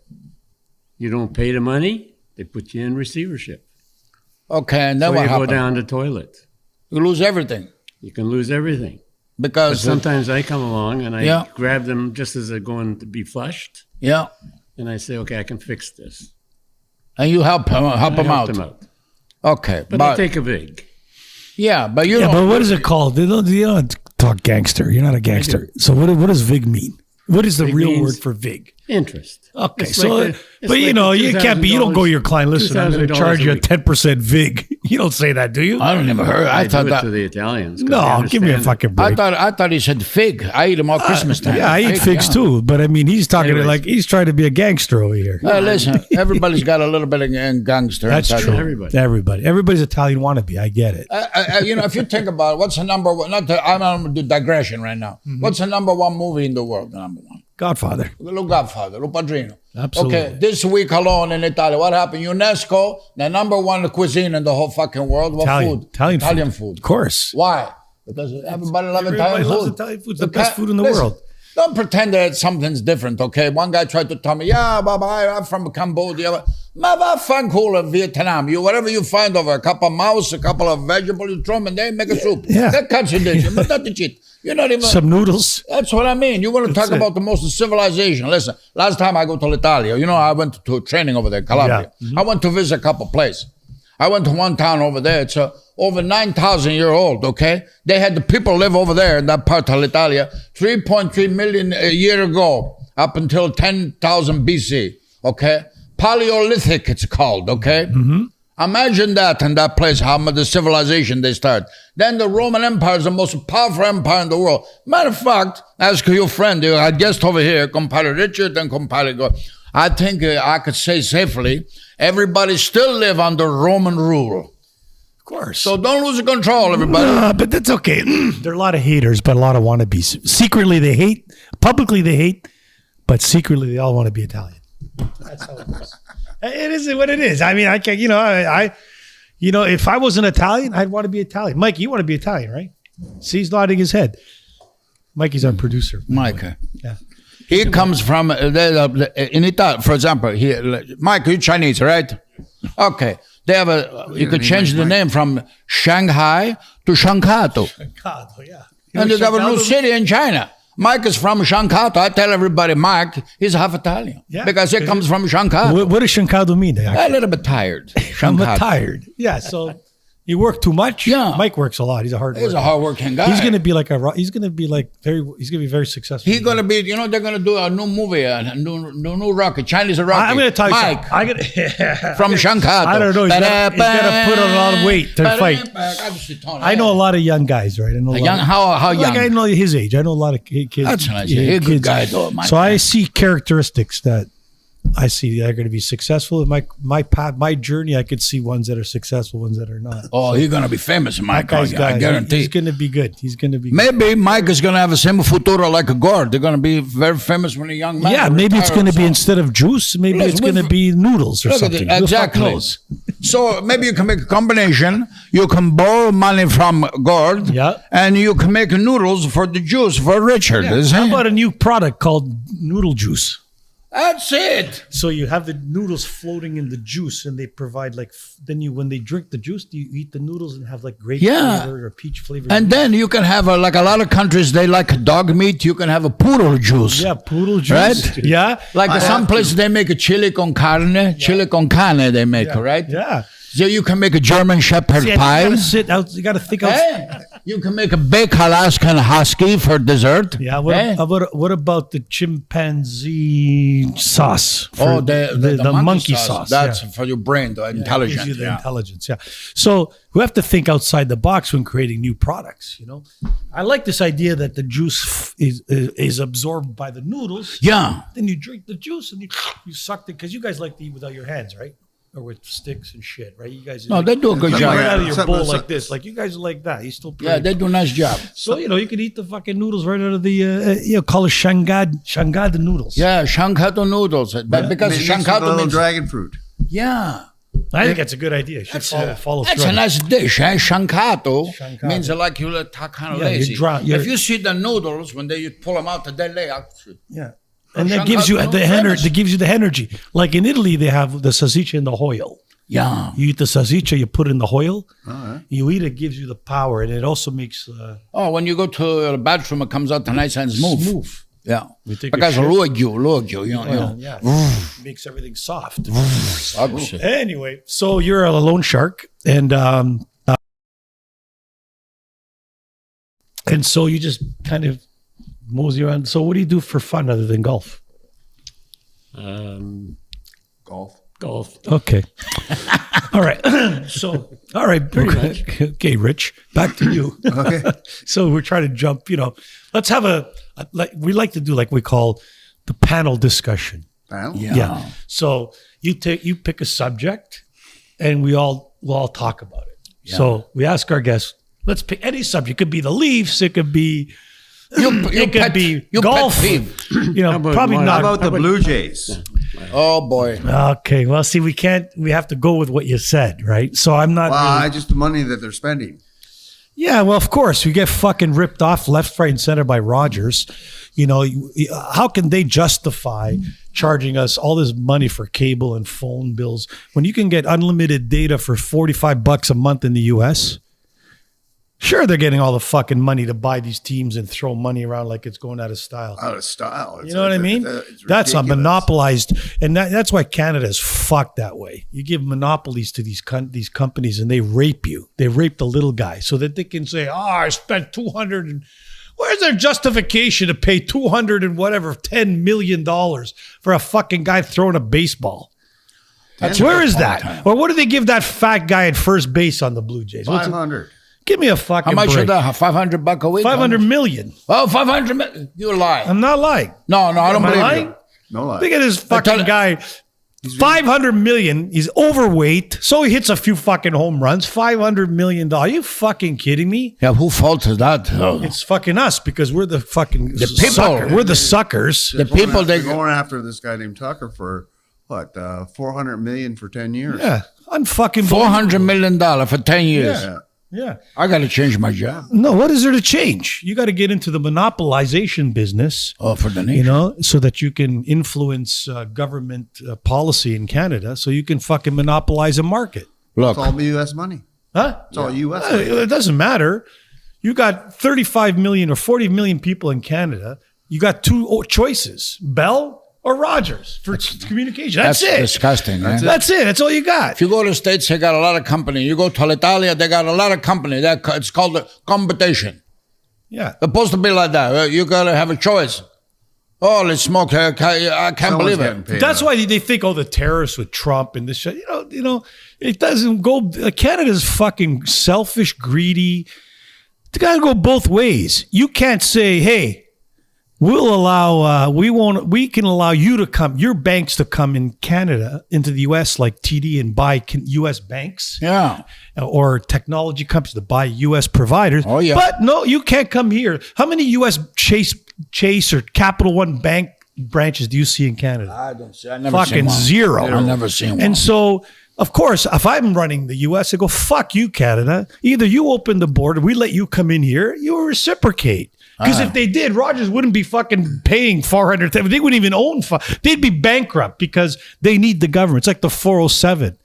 You don't pay the money, they put you in receivership. Okay, and then So what you happened? go down the toilet. You lose everything. You can lose everything. But Because sometimes I come along and I Yeah. grab them just as they're going to be flushed, yeah, and I say, "Okay, I can fix this." and you help them I out. help them out. Okay, But I take a vig. yeah, but you Yeah, don't. but what is it called? They don't talk gangster. You're not a gangster. So what does VIG mean? What is the VIG real means word for VIG? Interest. Okay, It's so like but the you know, you can't be. You don't go to your $2,000 client. Listen, I'm going to charge you a $2,000 10% VIG. You don't say that, do you? I don't even heard. I I thought do it that. to the Italians. 'cause No, they give me a understand fucking break. I thought he said fig. I eat them all Christmas time. Yeah, I eat Fig, figs yeah. too, but I mean, he's talking Anyways. like he's trying to be a gangster over here. Listen, everybody's got a little bit of gangster. That's inside true. them. Everybody's Italian wannabe. I get it. You know, if you think about it, what's the number one? I'm going to do digression right now. What's the number one movie in the world? The number one. Godfather. Lo Godfather, Lo Padrino. Absolutely. Okay, this week alone in Italy, what happened? UNESCO, the number one cuisine in the whole fucking world, what food? Italian food. Of course. Why? Because everybody loves Everybody Italian loves food. Italian food. It's the best food in the world. Don't pretend that something's different, okay? One guy tried to tell me, yeah, Baba, I'm from Cambodia. Vietnam. Whatever you find over, a couple of mouse, a couple of vegetables, you throw them and they make a soup. Yeah. That contradiction, but not the cheat. You're not even... Some noodles. That's what I mean. You want to talk about the most civilization. Listen, last time I go to Italia, you know, I went to training over there, Calabria. Yeah. Mm-hmm. I went to visit a couple places. I went to one town over there. It's over 9,000 year old, okay? They had the people live over there in that part of Italia 3.3 million a year ago, up until 10,000 BC, okay? Paleolithic, it's called, okay? Mm-hmm. Imagine that in that place, how much the civilization they start. Then the Roman Empire is the most powerful empire in the world. Matter of fact, ask your friend, you had guest over here, compadre Richard and compadre Gord. I think I could say safely, everybody still live under Roman rule. Of course. So don't lose control, everybody. But that's okay. There are a lot of haters, but a lot of wannabes. Secretly, they hate. Publicly, they hate. But secretly, they all want to be Italian. That's how it is. It is what it is. I mean, I can't, if I wasn't Italian, I'd want to be Italian. Mike, you want to be Italian, right? See, he's nodding his head. Mikey's our producer. Mike. Yeah. He comes from, in Italy, for example, Mike, you're Chinese, right? Okay. They have you could change the name from Shanghai to Shankato. Shankato, yeah. And they have a new city in China. Mike is from Shankato. I tell everybody, Mike, he's half Italian. Yeah. Because he comes from Shankato. What does Shankato mean? A little bit tired. I'm Shankato. tired. Yeah, so you work too much? Yeah. Mike works a lot. He's a hard worker. He's a hardworking guy. He's going to be very successful. He's going to be, they're going to do a new movie, a new Rocky, Chinese Rocky. I'm going to tell you Mike, something. from Shankato. I don't know. He's got to put on a lot of weight to fight. I know a lot of young guys, right? I know How young? Like I know his age. I know a lot of kids. That's nice. He's a good guy, though. So I see characteristics that I see they're going to be successful. In my path, my journey, I could see ones that are successful, ones that are not. Oh, he's going to be famous in my That guy's I guarantee. He's going to be good. He's going to be good. Maybe Mike is going to have the same futuro like a Gord. They're going to be very famous when a young man. Yeah, maybe it's going to be instead of juice, maybe it's going to be noodles or something. Exactly. So maybe you can make a combination. You can borrow money from Gord, and you can make noodles for the juice for Richard. Yeah. How about a new product called noodle juice? That's it. So you have the noodles floating in the juice, and they provide when they drink the juice, you eat the noodles and have like grape flavor or peach flavor. And then you can have like a lot of countries they like dog meat. You can have a poodle juice. Yeah, poodle juice. Right? Yeah. Like some places they make a chili con carne. Chili con carne they make, right? Yeah. So you can make a German Shepherd pie. You got to think out. You can make a baked Alaskan husky for dessert. Yeah. What about the chimpanzee sauce? The monkey sauce. That's for your brain, the intelligence. Gives you the intelligence. Yeah. So we have to think outside the box when creating new products. I like this idea that the juice is absorbed by the noodles. Yeah. Then you drink the juice and you suck it because you guys like to eat without your hands, right? Or with sticks and shit, right? You guys. No, they do a good job. Right out of your bowl like this, like you guys are like that. You still. Yeah, they do a nice job. So you can eat the fucking noodles right out of the call it Shangad noodles. Yeah, Shankato noodles. But because Shankato means dragon fruit. Yeah. I think that's a good idea. You should follow through. That's a nice dish, eh? Shankato means like you look kind of lazy. If you see the noodles when you pull them out, they lay out. Yeah. And that gives you the energy. That gives you the energy. Like in Italy, they have the salsiccia in the hoil. Yeah. You eat the salsiccia, you put it in the hoil. You eat it, gives you the power, and it also makes. When you go to the bathroom, it comes out nice and smooth. Yeah. Because logio, Yeah. Makes everything soft. Anyway, so you're a loan shark, and And so you just kind of mosey around. So what do you do for fun other than golf? Golf. Okay. All right. All right. Pretty much. Okay, Rich, back to you. Okay. So we're trying to jump, let's have we like to do like we call the panel discussion. Panel? Yeah. So you pick a subject and we'll all talk about it. Yeah. So we ask our guests, let's pick any subject. It could be the Leafs. It could be golf. Probably not. How about the Blue Jays? Oh boy. Okay. Well, see, we have to go with what you said, right? So I'm not. Well, just the money that they're spending. Yeah, well, of course, we get fucking ripped off left, right, and center by Rogers. How can they justify charging us all this money for cable and phone bills when you can get unlimited data for $45 a month in the U.S.? Sure, they're getting all the fucking money to buy these teams and throw money around like it's going out of style. Out of style. You know what I mean? That's a monopolized, and that's why Canada is fucked that way. You give monopolies to these companies, and they rape you. They rape the little guy so that they can say, I spent 200 and where's their justification to pay 200 and whatever $10 million for a fucking guy throwing a baseball? Where is that? Or what do they give that fat guy at first base on the Blue Jays? 500. Give me a fucking How much break. is that? $500 a week? 500 million. Oh, 500 million. You lie. I'm not lying. No, I don't Am I believe lying? you. No lie. Look at this fucking guy. 500 million. He's overweight, so he hits a few fucking home runs. $500 million. Are you fucking kidding me? Yeah, who fault is that? It's fucking us because we're the fucking people. sucker. We're the suckers. The people they're going after this guy named Tucker for what? $400 million for 10 years. Yeah, unfucking $400 million for 10 years. Yeah. I got to change my job. No, what is there to change? You got to get into the monopolization business. Oh, for the nation. So that you can influence government policy in Canada, so you can fucking monopolize a market. Look, It's all U.S. money. Huh? It's all U.S. money. It doesn't matter. You got 35 million or 40 million people in Canada. You got two choices: Bell or Rogers for communication. That's it. Disgusting. That's it. That's all you got. If you go to the States, they got a lot of company. You go to Italia, they got a lot of company. It's called the competition. Yeah. It's supposed to be like that. You got to have a choice. Oh, let's smoke. I can't believe it. That's why they think, the terrorists with Trump and this shit. It doesn't go. Canada's fucking selfish, greedy. It's got to go both ways. You can't say, hey, we'll allow, we can allow you to come, your banks to come in Canada into the U.S. like TD and buy U.S. banks. Yeah. Or technology companies to buy U.S. providers. Oh, yeah. But no, you can't come here. How many U.S. Chase or Capital One bank branches do you see in Canada? I don't see. I never fucking seen one. zero. I've never seen one. And so, of course, if I'm running the U.S., I go, fuck you, Canada. Either you open the border, we let you come in here, you reciprocate. Because if they did, Rogers wouldn't be fucking paying $400. They wouldn't even own. They'd be bankrupt because they need the government. It's like the 407.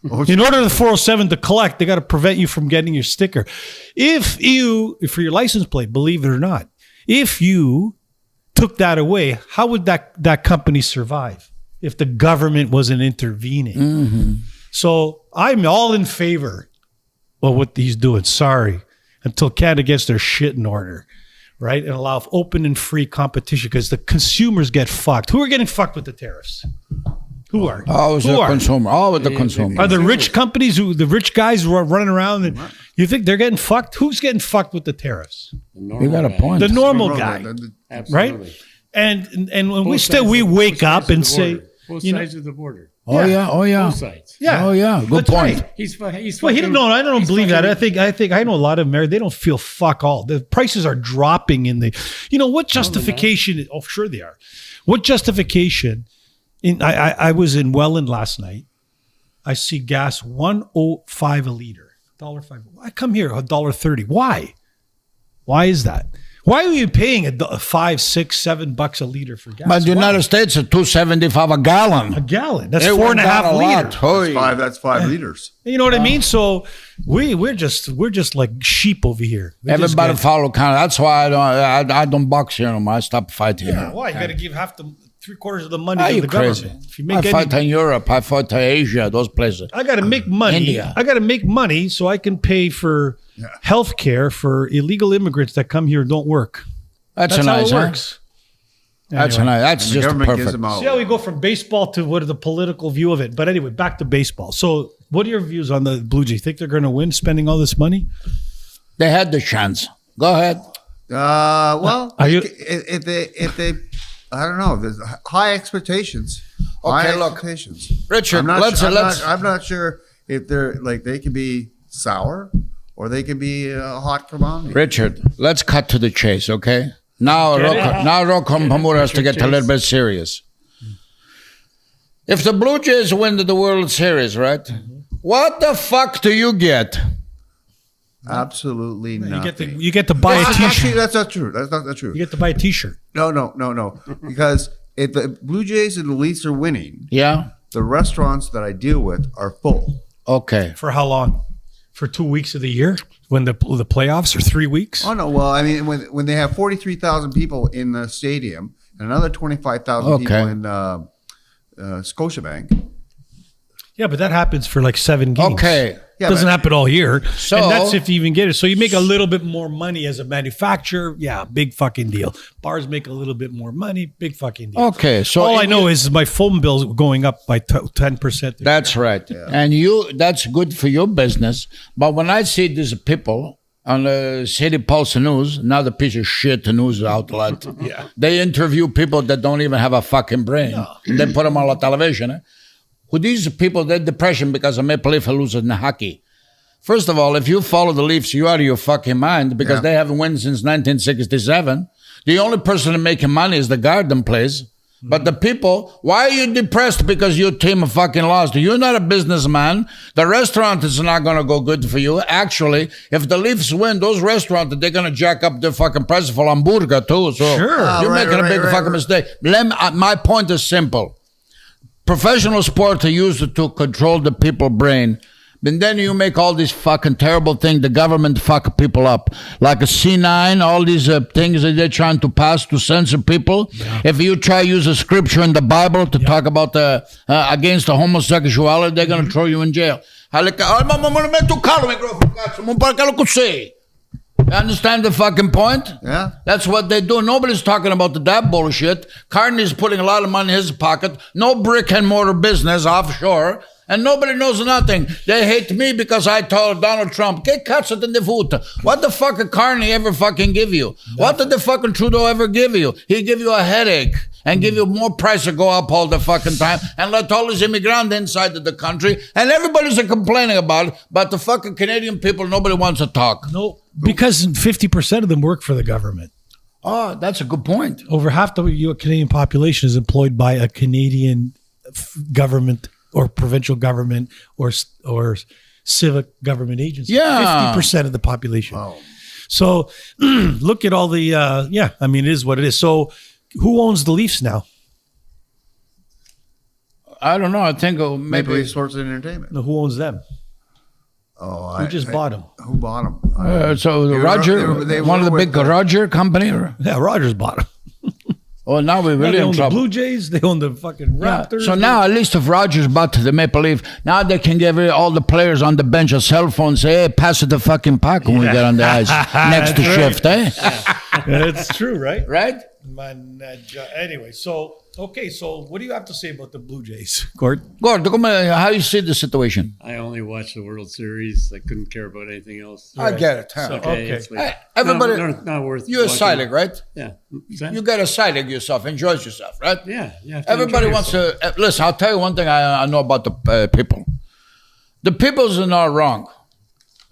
In order for the 407 to collect, they got to prevent you from getting your sticker. For your license plate, believe it or not, if you took that away, how would that company survive if the government wasn't intervening? Mm-hmm. So I'm all in favor of what he's doing. Sorry, until Canada gets their shit in order. Right? And allow open and free competition because the consumers get fucked. Who are getting fucked with the tariffs? Who are? Always the consumer. Always the consumer. Are the rich companies, the rich guys who are running around, and you think they're getting fucked? Who's getting fucked with the tariffs? You got a point. The normal guy. Absolutely. Right? And when we wake up and say, both sides of the border. Oh yeah. Both sides. Yeah. Oh yeah. Good That's point. right. He's Well, I don't believe that. I think I know a lot of Americans. They don't feel fuck all. The prices are dropping in the. What justification? Oh, sure they are. What justification? I was in Welland last night. I see gas $1.05 a liter, $1.05. I come here $1.30. Why? Why is that? Why are you paying $5, $6, $7 a liter for gas? But the United States is $2.75 a gallon. A gallon. That's 4.5 liters. That's 5 liters. You know what I mean? So we're just like sheep over here. Everybody follow Canada. That's why I don't box here anymore. I stopped fighting. Yeah, why? You got to give half the 3/4 of the money Are to you the crazy? government. If you I make fought in Europe. I fought in Asia, those places. I got to make money. India. I got to make money so I can pay for health care for illegal immigrants that come here and don't work. That's That's how nice, it huh? works. That's Anyway. nice. That's And the just government gives perfect. them out. See how we go from baseball to what are the political view of it. But anyway, back to baseball. So what are your views on the Blue Jays? Think they're going to win spending all this money? They had the chance. Go ahead. Well, Are you- if they, I don't know. There's high expectations. Okay, High look. expectations. Richard, I'm not, let's I'm not sure if they're like they can be sour or they can be a hot commodity. Richard, let's cut to the chase, okay? Now Rocco and Pamura has to get a little bit serious. If the Blue Jays win the World Series, right? What the fuck do you get? Absolutely nothing. You get to buy a Actually, T-shirt. that's not true. That's not true. You get to buy a T-shirt. No. Because if the Blue Jays and the Leafs are winning, Yeah? the restaurants that I deal with are full. Okay. For how long? For 2 weeks of the year? When the playoffs are 3 weeks? Oh no! Well, I mean, when they have 43,000 people in the stadium and another 25,000 people Okay. in Scotiabank. Yeah, but that happens for like 7 games. Okay. Yeah, Doesn't but- happen all year. So- and that's if you even get it. So you make a little bit more money as a manufacturer. Yeah, big fucking deal. Bars make a little bit more money. Big fucking deal. Okay. So all I know is my phone bill's going up by 10%. That's right. And that's good for your business. But when I see these people on the City Pulse News, another piece of shit news outlet, they interview people that don't even have a fucking brain. They put them on the television. Who these people, they're depression because of Maple Leaf losing in hockey. First of all, if you follow the Leafs, you're out of your fucking mind because they haven't won since 1967. The only person that making money is the Garden place. But the people, why are you depressed because your team fucking lost? You're not a businessman. The restaurant is not going to go good for you. Actually, if the Leafs win, those restaurants, they're going to jack up their fucking price for hamburger too. So Sure. you're making a big fucking mistake. My point is simple. Professional sports are used to control the people brain. And then you make all these fucking terrible things. The government fuck people up. Like a C9, all these things that they're trying to pass to censor people. Yeah. If you try to use a scripture in the Bible to talk about against the homosexuality, they're going to throw you in jail. You understand the fucking point? Yeah. That's what they do. Nobody's talking about that bullshit. Carney's putting a lot of money in his pocket. No brick and mortar business offshore. And nobody knows nothing. They hate me because I told Donald Trump, get cuts it in the foot. What the fuck did Carney ever fucking give you? Nothing. What did the fucking Trudeau ever give you? He give you a headache and give you more price to go up all the fucking time and let all these immigrants inside of the country. And everybody's complaining about it. But the fucking Canadian people, nobody wants to talk. No, because 50% of them work for the government. Oh, that's a good point. Over half the Canadian population is employed by a Canadian government or provincial government or civic government agency. Yeah. 50% of the population. Wow. So look at all the, I mean, it is what it is. So who owns the Leafs now? I don't know. I think maybe Maple Leaf Sports and Entertainment. No, who owns them? Oh, Who just bought them? Who bought them? so They were- Roger, they were one of the with big Roger company? Or? Yeah, Rogers bought them. Oh, now we're really They in own the trouble. Blue Jays. They own the fucking Yeah. Raptors. So now, at least if Rogers bought the Maple Leaf, now they can give all the players on the bench a cell phone and say, hey, pass it the fucking puck when we get on the ice next to shift, eh? That's true, right? Right? Anyway, so what do you have to say about the Blue Jays, Gord? Gord, how you see the situation? I only watched the World Series. I couldn't care about anything else. I get it. It's Huh? okay. It's like, Everybody, not worth. you're a watching. silent, right? Yeah. Is that- You got a silent yourself, enjoys yourself, right? yeah. Everybody wants to listen. I'll tell you one thing I know about the people. The people's are not wrong.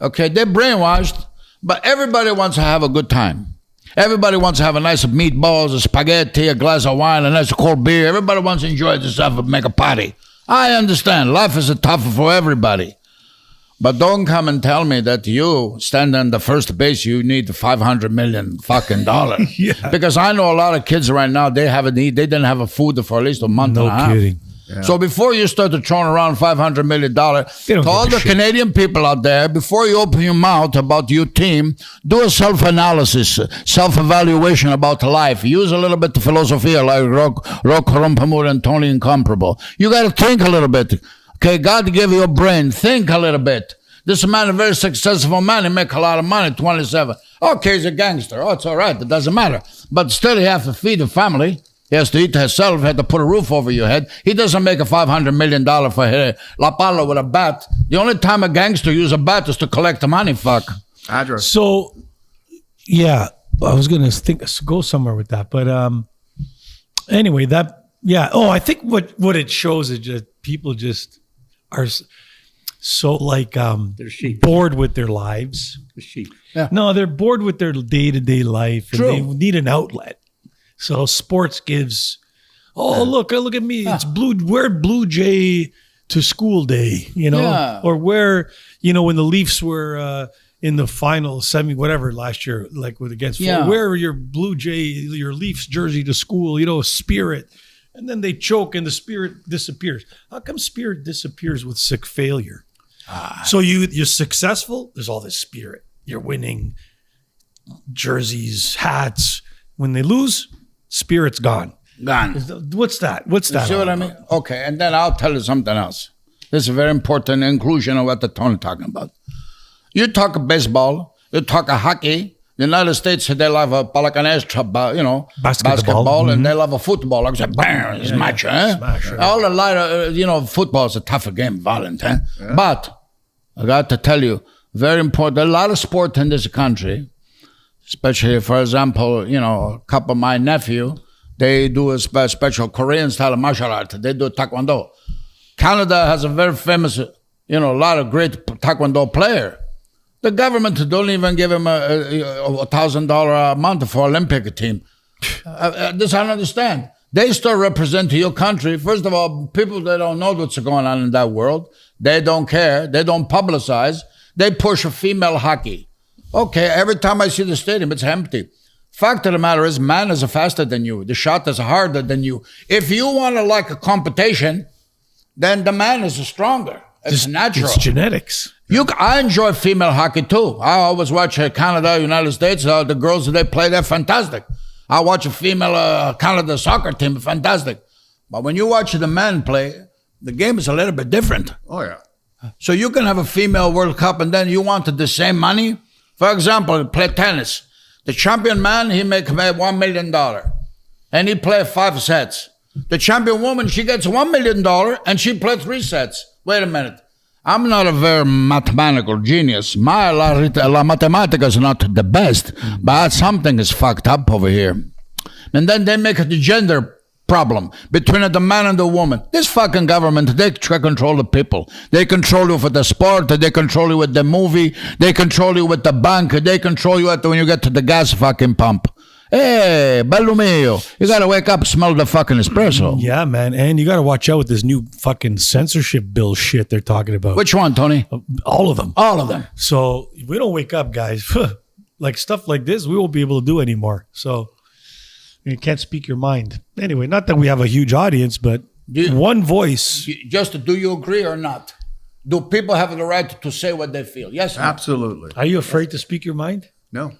Okay, they're brainwashed, but everybody wants to have a good time. Everybody wants to have a nice meatballs, a spaghetti, a glass of wine, a nice cold beer. Everybody wants to enjoy themselves and make a party. I understand. Life is tougher for everybody. But don't come and tell me that you stand on the first base, you need $500 million fucking dollars. Yeah. Because I know a lot of kids right now, they haven't eaten, they didn't have a food for at least a month and a half. kidding. Yeah. So before you start to throwing around $500 million, to all the Canadian people out there, before you open your mouth about your team, do a self-analysis, self-evaluation about life. Use a little bit of philosophy like Rocco and Tony Incomparable. You got to think a little bit. Okay, God gave you a brain. Think a little bit. This man, a very successful man, he make a lot of money, 27. Okay, he's a gangster. Oh, it's all right. It doesn't matter. But still, he has to feed the family. He has to eat himself. He has to put a roof over your head. He doesn't make a $500 million for La Pala with a bat. The only time a gangster use a bat is to collect the money, fuck. Address. So, yeah, I was going to go somewhere with that. But anyway, I think what it shows is just people just are so like they're sheep. bored with their lives. The sheep. Yeah. No, they're bored with their day-to-day life. And True. they need an outlet. So sports gives, look at me. It's wear Blue Jay to school day, or wear, when the Leafs were in the final semi, whatever last year, like against, wear your Blue Jay, your Leafs jersey to school, spirit. And then they choke and the spirit disappears. How come spirit disappears with sick failure? So you're successful. There's all this spirit. You're winning jerseys, hats. When they lose, spirit's gone. Gone. What's that? What's that? You see what I mean? Okay, and then I'll tell you something else. This is a very important inclusion of what the Tony talking about. You talk baseball, you talk hockey. The United States, they love a palacanés, basketball, and they love a football. Like I said, bam, it's macho. Smash, right. All the lighter, football is a tougher game, violent. Yeah. But I got to tell you, very important. A lot of sport in this country, especially, for example, a couple of my nephew, they do a special Korean style of martial art. They do taekwondo. Canada has a very famous, a lot of great taekwondo player. The government don't even give him a $1,000 a month for Olympic team. This I don't understand. They still represent your country. First of all, people that don't know what's going on in that world, they don't care. They don't publicize. They push a female hockey. Okay, every time I see the stadium, it's empty. Fact of the matter is, man is faster than you. The shot is harder than you. If you want to like a competition, then the man is stronger. It's natural. It's genetics. I enjoy female hockey too. I always watch Canada, United States. The girls they play, they're fantastic. I watch a female Canada soccer team, fantastic. But when you watch the men play, the game is a little bit different. Oh, yeah. So you can have a female World Cup and then you wanted the same money. For example, play tennis. The champion man, he make $1 million. And he play 5 sets. The champion woman, she gets $1 million and she plays 3 sets. Wait a minute. I'm not a very mathematical genius. My la mathematica is not the best, but something is fucked up over here. And then they make it the gender problem between the man and the woman. This fucking government, they control the people. They control you for the sport. They control you with the movie. They control you with the bank. They control you when you get to the gas fucking pump. Hey, bello mio. You got to wake up, smell the fucking espresso. Yeah, man. And you got to watch out with this new fucking censorship bill shit they're talking about. Which one, Tony? All of them. All of them. So if we don't wake up, guys, like stuff like this, we won't be able to do anymore. So you can't speak your mind. Anyway, not that we have a huge audience, but one voice. Do you agree or not? Do people have the right to say what they feel? Yes. Absolutely. Are you afraid to speak your mind? No.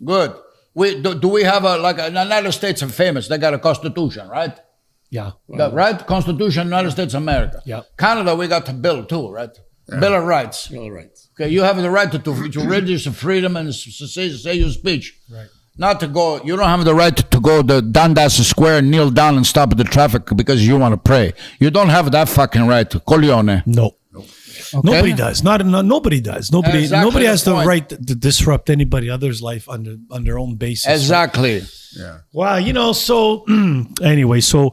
Good. Do we have the United States are famous? They got a constitution, right? Yeah. Right? Constitution, United States of America. Yeah. Canada, we got the bill too, right? Yeah. Bill of Rights. Bill of Rights. Okay, you have the right to religious freedom and say your speech. Right. Not to go, you don't have the right to go to Dundas Square and kneel down and stop the traffic because you want to pray. You don't have that fucking right. Coglione. No. Okay. Nobody does. Nobody does. Nobody has the right to disrupt anybody else's life on their own basis. Exactly. Right? Yeah. Wow. So anyway, so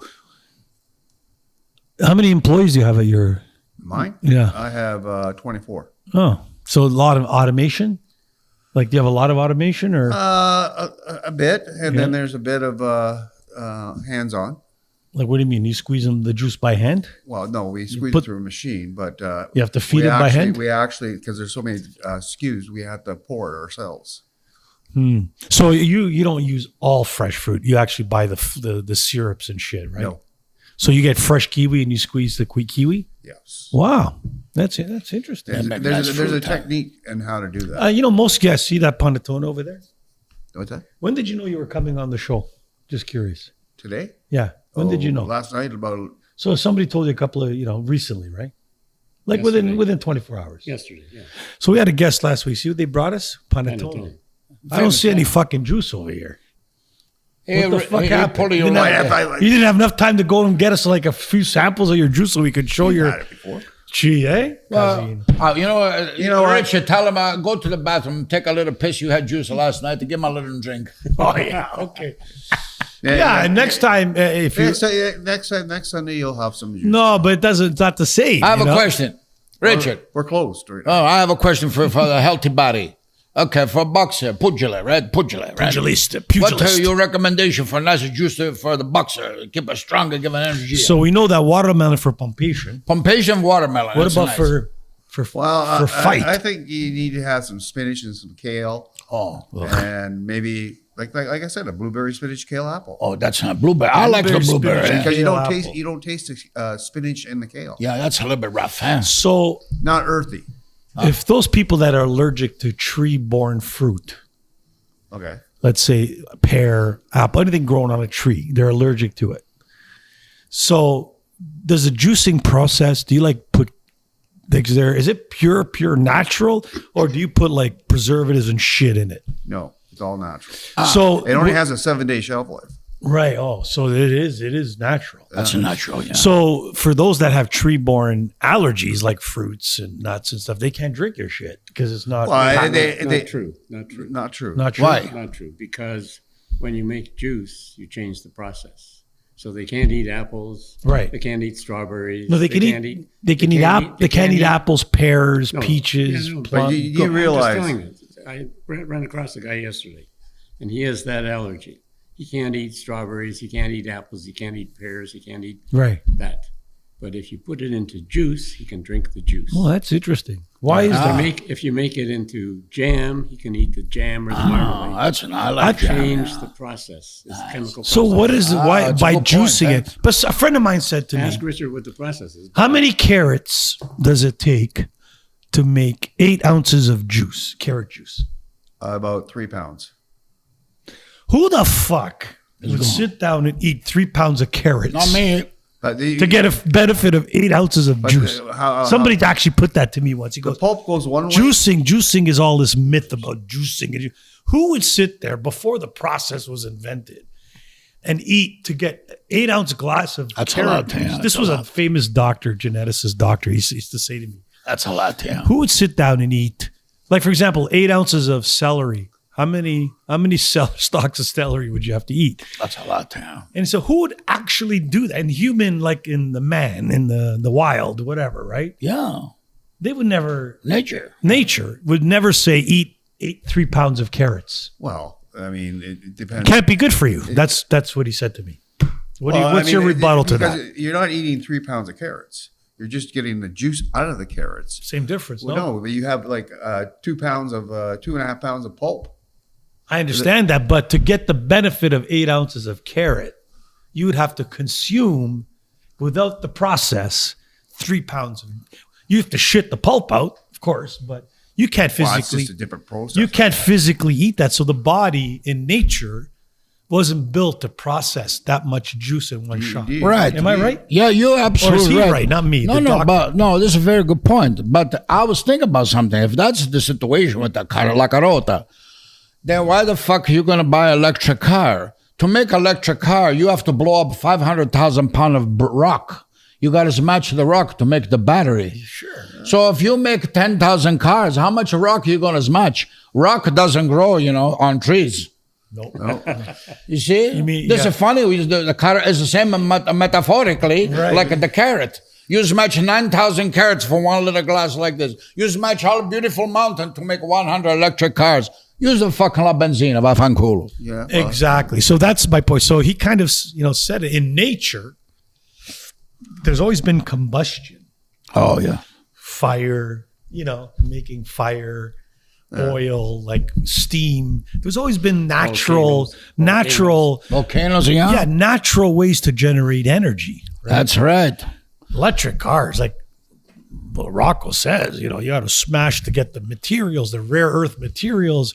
how many employees do you have at your? Mine? Yeah. I have 24. Oh, so a lot of automation. Like, do you have a lot of automation or? A bit, and then there's a bit of hands-on. Like, what do you mean? You squeeze them the juice by hand? Well, no, we squeeze it through a machine, but you have to feed it by hand. We actually, because there's so many SKUs, we have to pour it ourselves. So you don't use all fresh fruit. You actually buy the syrups and shit, right? No. So you get fresh kiwi and you squeeze the kiwi? Yes. Wow. That's interesting. There's a technique in how to do that. Most guests, see that panettone over there? What's that? When did you know you were coming on the show? Just curious. Today? Yeah. When did you know? Last night about. So somebody told you a couple of, recently, right? Like Yesterday. within 24 hours. Yesterday, yeah. So we had a guest last week. See what they brought us? Panettone. Panettone. I don't see any fucking juice over here. What the fuck happened? You didn't have enough time to go and get us like a few samples of your juice so we could show your. Had it before. Gee, eh? Richard, tell him, go to the bathroom, take a little piss. You had juice last night to give him a little drink. Oh, yeah. Okay. And next time, if you. Next Sunday, you'll have some juice. No, but it's not the same. I have a question. Richard. We're closed right now. Oh, I have a question for the healthy body. Okay, for a boxer, pugilist, right? Pugilist. What's your recommendation for nice juice for the boxer? Keep it stronger, give it energy. So we know that watermelon for pumpation. Pumpation watermelon. What about for fight? I think you need to have some spinach and some kale. Oh, and maybe like I said, a blueberry, spinach, kale, apple. Oh, that's not blueberry. I like the blueberry because you don't taste the spinach and the kale. Yeah, that's a little bit rough, huh? So not earthy. If those people that are allergic to tree-borne fruit, okay, let's say a pear, apple, anything growing on a tree, they're allergic to it. So does the juicing process, do you is it pure natural, or do you put like preservatives and shit in it? No, it's all natural. So it only has a 7-day shelf life. Right. Oh, so it is natural. That's natural, yeah. So for those that have tree-borne allergies like fruits and nuts and stuff, they can't drink your shit because it's not. Well, not true. Not true. Not true. Not true. Why? Not true. Because when you make juice, you change the process. So they can't eat apples. Right. They can't eat strawberries. No, they can eat apples, pears, peaches, But plums. you realize. I ran across a guy yesterday, and he has that allergy. He can't eat strawberries. He can't eat apples. He can't eat pears. He can't eat that. But if you put it into juice, he can drink the juice. Well, that's interesting. Why is that? If you make it into jam, he can eat the jam or the marmalade. I like jam. Change the process. It's a chemical process. So what is it? Why by juicing it? But a friend of mine said to me, Ask Richard what the process is. how many carrots does it take to make 8 ounces of juice, carrot juice? About 3 pounds. Who the fuck would sit down and eat 3 pounds of carrots? Not me. To get a benefit of 8 ounces of juice. Somebody actually put that to me once. He goes, the pulp goes one way. Juicing is all this myth about juicing. Who would sit there before the process was invented and eat to get 8 ounce glass of carrot juice? This was a famous doctor, geneticist doctor. He used to say to me, that's a lot, yeah. who would sit down and eat, like for example, 8 ounces of celery? How many stalks of celery would you have to eat? That's a lot, yeah. And so who would actually do that? And human, like in the man, in the wild, whatever, right? Yeah. They would never. Nature would never say eat 3 pounds of carrots. Well, I mean, it depends. Can't be good for you. That's what he said to me. What's your rebuttal to that? You're not eating 3 pounds of carrots. You're just getting the juice out of the carrots. Same difference. Well, no, you have like 2 pounds of 2.5 pounds of pulp. I understand that, but to get the benefit of 8 ounces of carrot, you would have to consume, without the process, 3 pounds of. You have to shit the pulp out, of course, but you can't physically. It's just a different process. You can't physically eat that. So the body in nature wasn't built to process that much juice in one shot. Right. Am I right? Yeah, you're absolutely or is he right. right, not me. No, this is a very good point. But I was thinking about something. If that's the situation with the La Carota, then why the fuck are you going to buy an electric car? To make an electric car, you have to blow up 500,000 pounds of rock. You got to smash the rock to make the battery. Sure. So if you make 10,000 cars, how much rock are you going to smash? Rock doesn't grow, on trees. Nope. You see? This is funny. The car is the same metaphorically, like the carrot. You smash 9,000 carrots for one little glass like this. You smash all beautiful mountain to make 100 electric cars. Use the fucking la benzina, vaffanculo. Yeah. Exactly. So that's my point. So he kind of, said it. In nature, there's always been combustion. Oh, yeah. Fire, making fire, oil, like steam. There's always been natural volcanoes, yeah. Yeah, natural ways to generate energy, Right? That's right. Electric cars, like what Rocco says, you got to smash to get the materials, the rare earth materials,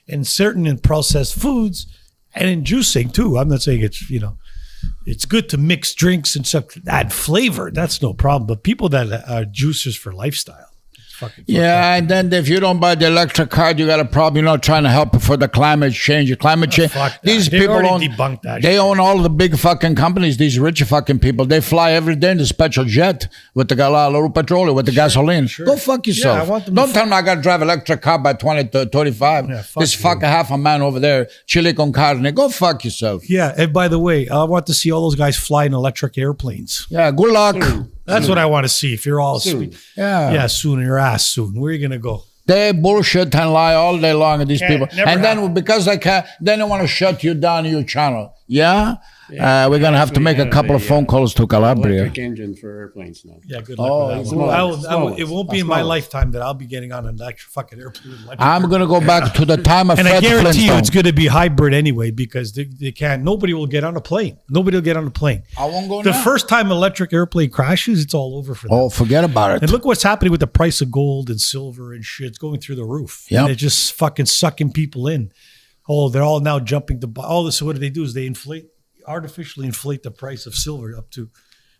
in certain and processed foods, and in juicing too. I'm not saying it's it's good to mix drinks and stuff, add flavor. That's no problem. But people that are juicers for lifestyle. And then if you don't buy the electric car, you got a problem. Trying to help for the climate change. These people debunked that. They own all the big fucking companies. These rich fucking people. They fly every day in the special jet with the little petroleum, with the gasoline. Sure. Go fuck yourself. I want them don't tell me I got to drive electric car by 2035. This fucking half a man over there, chili con carne. Go fuck yourself. Yeah. And by the way, I want to see all those guys fly in electric airplanes. Yeah. Good luck. That's what I want to see. If you're all soon. Soon, your ass soon. Where are you gonna go? They bullshit and lie all day long at these people, and then because they can't, then they want to shut you down your channel. We're gonna have to make a couple of phone calls to Calabria. Electric engine for airplanes now. Yeah, good luck with that. It won't be in my lifetime that I'll be getting on an electric fucking airplane. I'm gonna go back to the time of and Fred I guarantee Flintstone. you it's gonna be hybrid anyway because they can't. Nobody will get on a plane. Nobody will get on a plane. I won't go. The first time electric airplane crashes, it's all over for them. Oh, forget about it. And look what's happening with the price of gold and silver and shit. It's going through the roof. Yep. And they're just fucking sucking people in. Oh, they're all now jumping to buy all this. So what do? Is they artificially inflate the price of silver up to.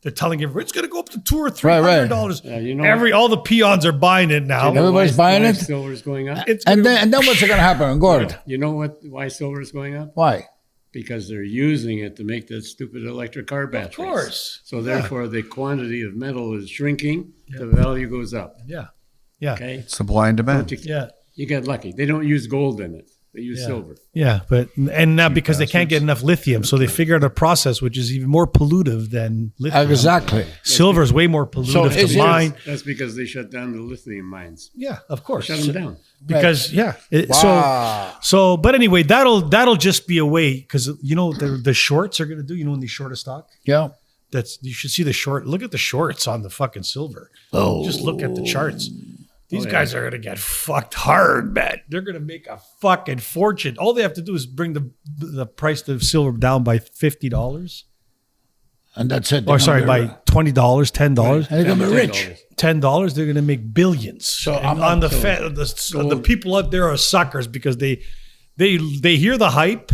They're telling everyone it's going to go up to $200 or $300. Yeah, all the peons are buying it now. Everybody's buying it. Silver's going up. And then what's going to happen, Gord? You know why silver is going up? Why? Because they're using it to make that stupid electric car batteries. Of course. So therefore, the quantity of metal is shrinking. Yeah. The value goes up. Yeah. Okay. Supply and demand. You get lucky. They don't use gold in it. They use silver. Yeah, and now because they can't get enough lithium, so they figured out a process which is even more pollutive than lithium. Exactly. Silver is way more pollutive to mine. That's because they shut down the lithium mines. Yeah, of course. Shut them down. Because but anyway, that'll just be a way because the shorts are going to do. When they short a stock. Yeah. You should see the short. Look at the shorts on the fucking silver. Oh, just look at the charts. These guys are going to get fucked hard, man. They're going to make a fucking fortune. All they have to do is bring the price of silver down by $50. And that's it. By $20, $10. They're going to be rich. $10, they're going to make billions. So the people out there are suckers because they hear the hype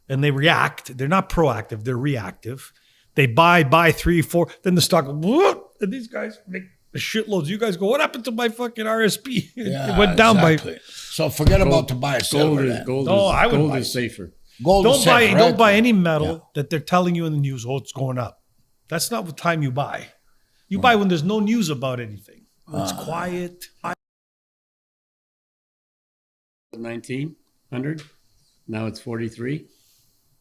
and they react. They're not proactive. They're reactive. They buy 3, 4. Then the stock, and these guys make shitloads. You guys go, what happened to my fucking RSP? It went down by. So forget about to buy silver. Gold is safer. Don't buy any metal that they're telling you in the news. Oh, it's going up. That's not the time you buy. You buy when there's no news about anything. It's quiet. 1900. Now it's 43.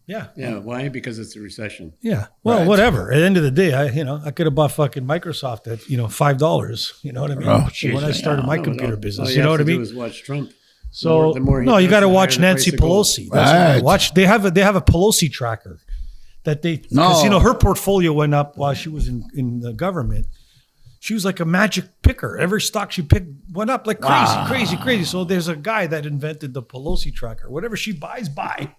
Yeah. Why? Because it's a recession. Yeah. Well, whatever. At the end of the day, I could have bought fucking Microsoft at $5. You know what I mean? When I started my computer business, you know what I mean? All you have to do is watch Trump. So you got to watch Nancy Pelosi. Right. They have a Pelosi tracker that because her portfolio went up while she was in the government. She was like a magic picker. Every stock she picked went up like crazy. So there's a guy that invented the Pelosi tracker. Whatever she buys, buy.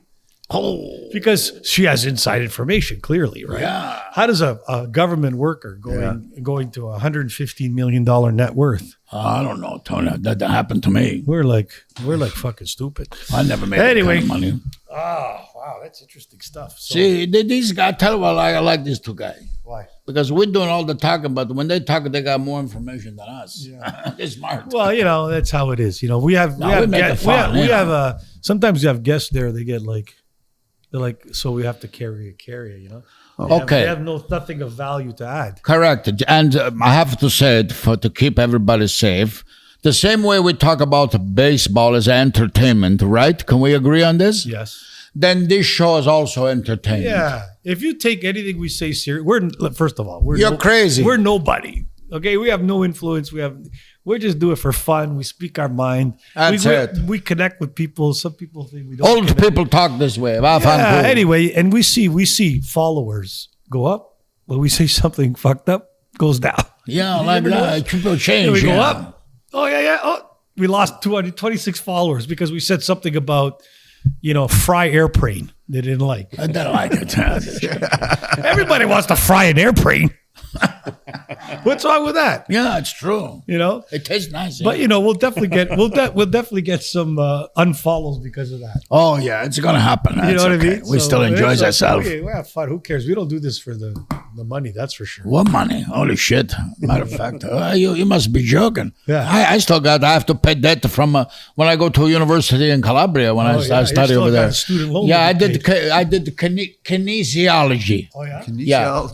Oh, because she has inside information, clearly, right? Yeah. How does a government worker going to $115 million net worth? I don't know, Tony. That happened to me. We're like fucking stupid. I never made that kind of money. Oh, wow, that's interesting stuff. So, see, these guys, tell you what, I like these two guys. Why? Because we're doing all the talking, but when they talk, they got more information than us. Yeah. They're smart. Well, that's how it is. We have sometimes we have guests there. They get like. They're like, so we have to carry it, They have nothing of value to add. Correct. And I have to say it to keep everybody safe. The same way we talk about baseball as entertainment, right? Can we agree on this? Yes. Then this show is also entertainment. Yeah. If you take anything we say serious, first of all, you're crazy. We're nobody. Okay, we have no influence. We just do it for fun. We speak our mind. That's it. We connect with people. Some people think we don't. Old people talk this way. Anyway, and we see followers go up. When we say something fucked up, goes down. Yeah, like that. People change. And we go up. Oh yeah. Oh, we lost 226 followers because we said something about fry airplane. They didn't like. I don't like it. Everybody wants to fry an airplane. What's wrong with that? Yeah, it's true. It tastes nice. But we'll definitely get we'll definitely get some unfollows because of that. Oh yeah, it's gonna happen. You know what I mean? We still enjoy ourselves. We have fun. Who cares? We don't do this for the money. That's for sure. What money? Holy shit! Matter of fact, you must be joking. Yeah. I still got. I have to pay debt from when I go to a university in Calabria when I study over there. Student loan. Yeah, I did the kinesiology. Oh yeah.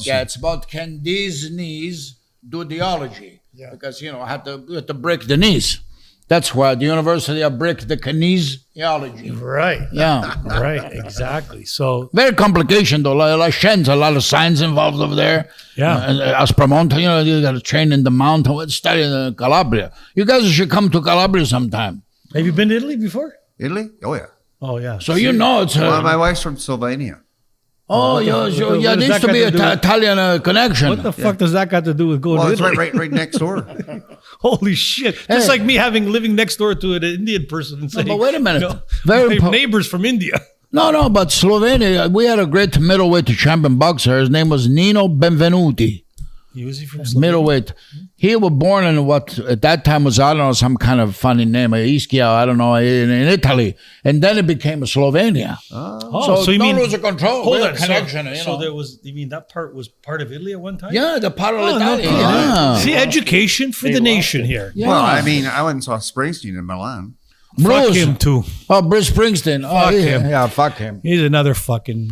Yeah, it's about can these knees do theology? Yeah. Because I had to break the knees. That's why the university I break the kinesiology. Right. Yeah. Right. Exactly. So very complication though. A lot of science involved over there. Yeah. As Pramonte, you got to train in the mountain. Study in Calabria. You guys should come to Calabria sometime. Have you been to Italy before? Italy? Oh yeah. Oh yeah. So it's. Well, my wife's from Slovenia. Oh, there needs to be an Italian connection. What the fuck does that got to do with going to It's Italy? right next door. Holy shit. Just like me living next door to an Indian person and saying, but wait a minute. My neighbor's from India. No, but Slovenia, we had a great middleweight champion boxer. His name was Nino Benvenuti. Was he from Slovenia? Middleweight. He was born in what at that time was, I don't know, some kind of funny name, Ischia, I don't know, in Italy. And then it became Slovenia. So you mean lose the control. Hold on. Connection. So there was, you mean that part was part of Italy at one time? Yeah, the part of Italy. No, yeah. See, education for the nation here. Yeah. Well, I went and saw Springsteen in Milan. Fuck him too. Oh, Bruce Springsteen. Fuck him. Yeah, fuck him. He's another fucking,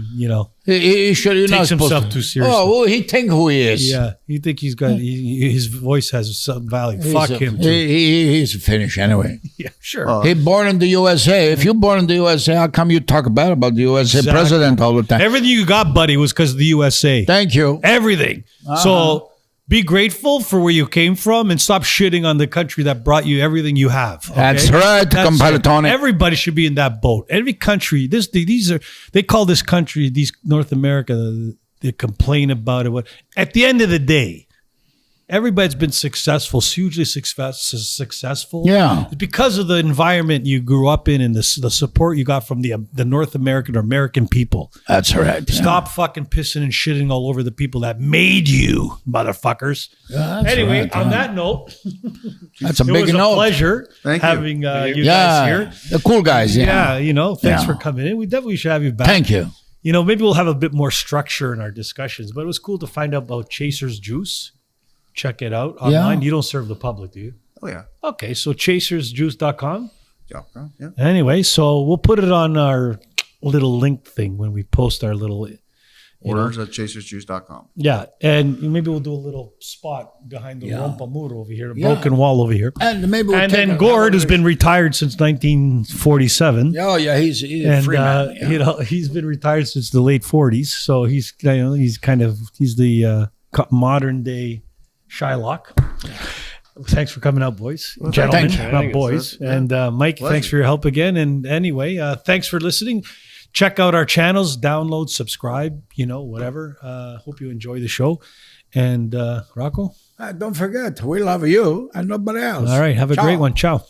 He should takes himself too seriously. Oh, well, he think who he is. Yeah, you think he's got his voice has some value. Fuck him too. He's finished anyway. Yeah, sure. He born in the USA. If you're born in the USA, how come you talk bad about the USA Exactly. president all the time? Everything you got, buddy, was because of the USA. Thank you. Everything. So be grateful for where you came from and stop shitting on the country that brought you everything you have. Okay? That's right, Comparatone. Everybody should be in that boat. Every country, they call this country, North America, they complain about it. At the end of the day, everybody's been successful, hugely successful. Yeah. Because of the environment you grew up in and the support you got from the North American or American people. That's right. Stop fucking pissing and shitting all over the people that made you, motherfuckers. Yeah, that's anyway, right, on that note, that's a it big was note. a pleasure Thank you. having you guys here. The cool guys. Yeah. Thanks for coming in. We definitely should have you back. Thank you. Maybe we'll have a bit more structure in our discussions, but it was cool to find out about Chaser's Juice. Check it out online. You don't serve the public, do you? Oh yeah. Okay, so chasersjuice.com. Yeah. Anyway, so we'll put it on our little link thing when we post our little Orders at chasersjuice.com. Yeah, and maybe we'll do a little spot behind the Rompa Muro over here, the broken wall over here. And maybe then Gord has been retired since 1947. Oh yeah, he's a free man. He's been retired since the late 40s, so he's the modern day Shylock. Thanks for coming out, boys. Well, Gentlemen, thanks. not boys. Yeah. And Mike, thanks for your help again. And anyway, thanks for listening. Check out our channels, download, subscribe, whatever. Hope you enjoy the show. And Rocco? Don't forget, we love you and nobody else. All right, have a great one. Ciao.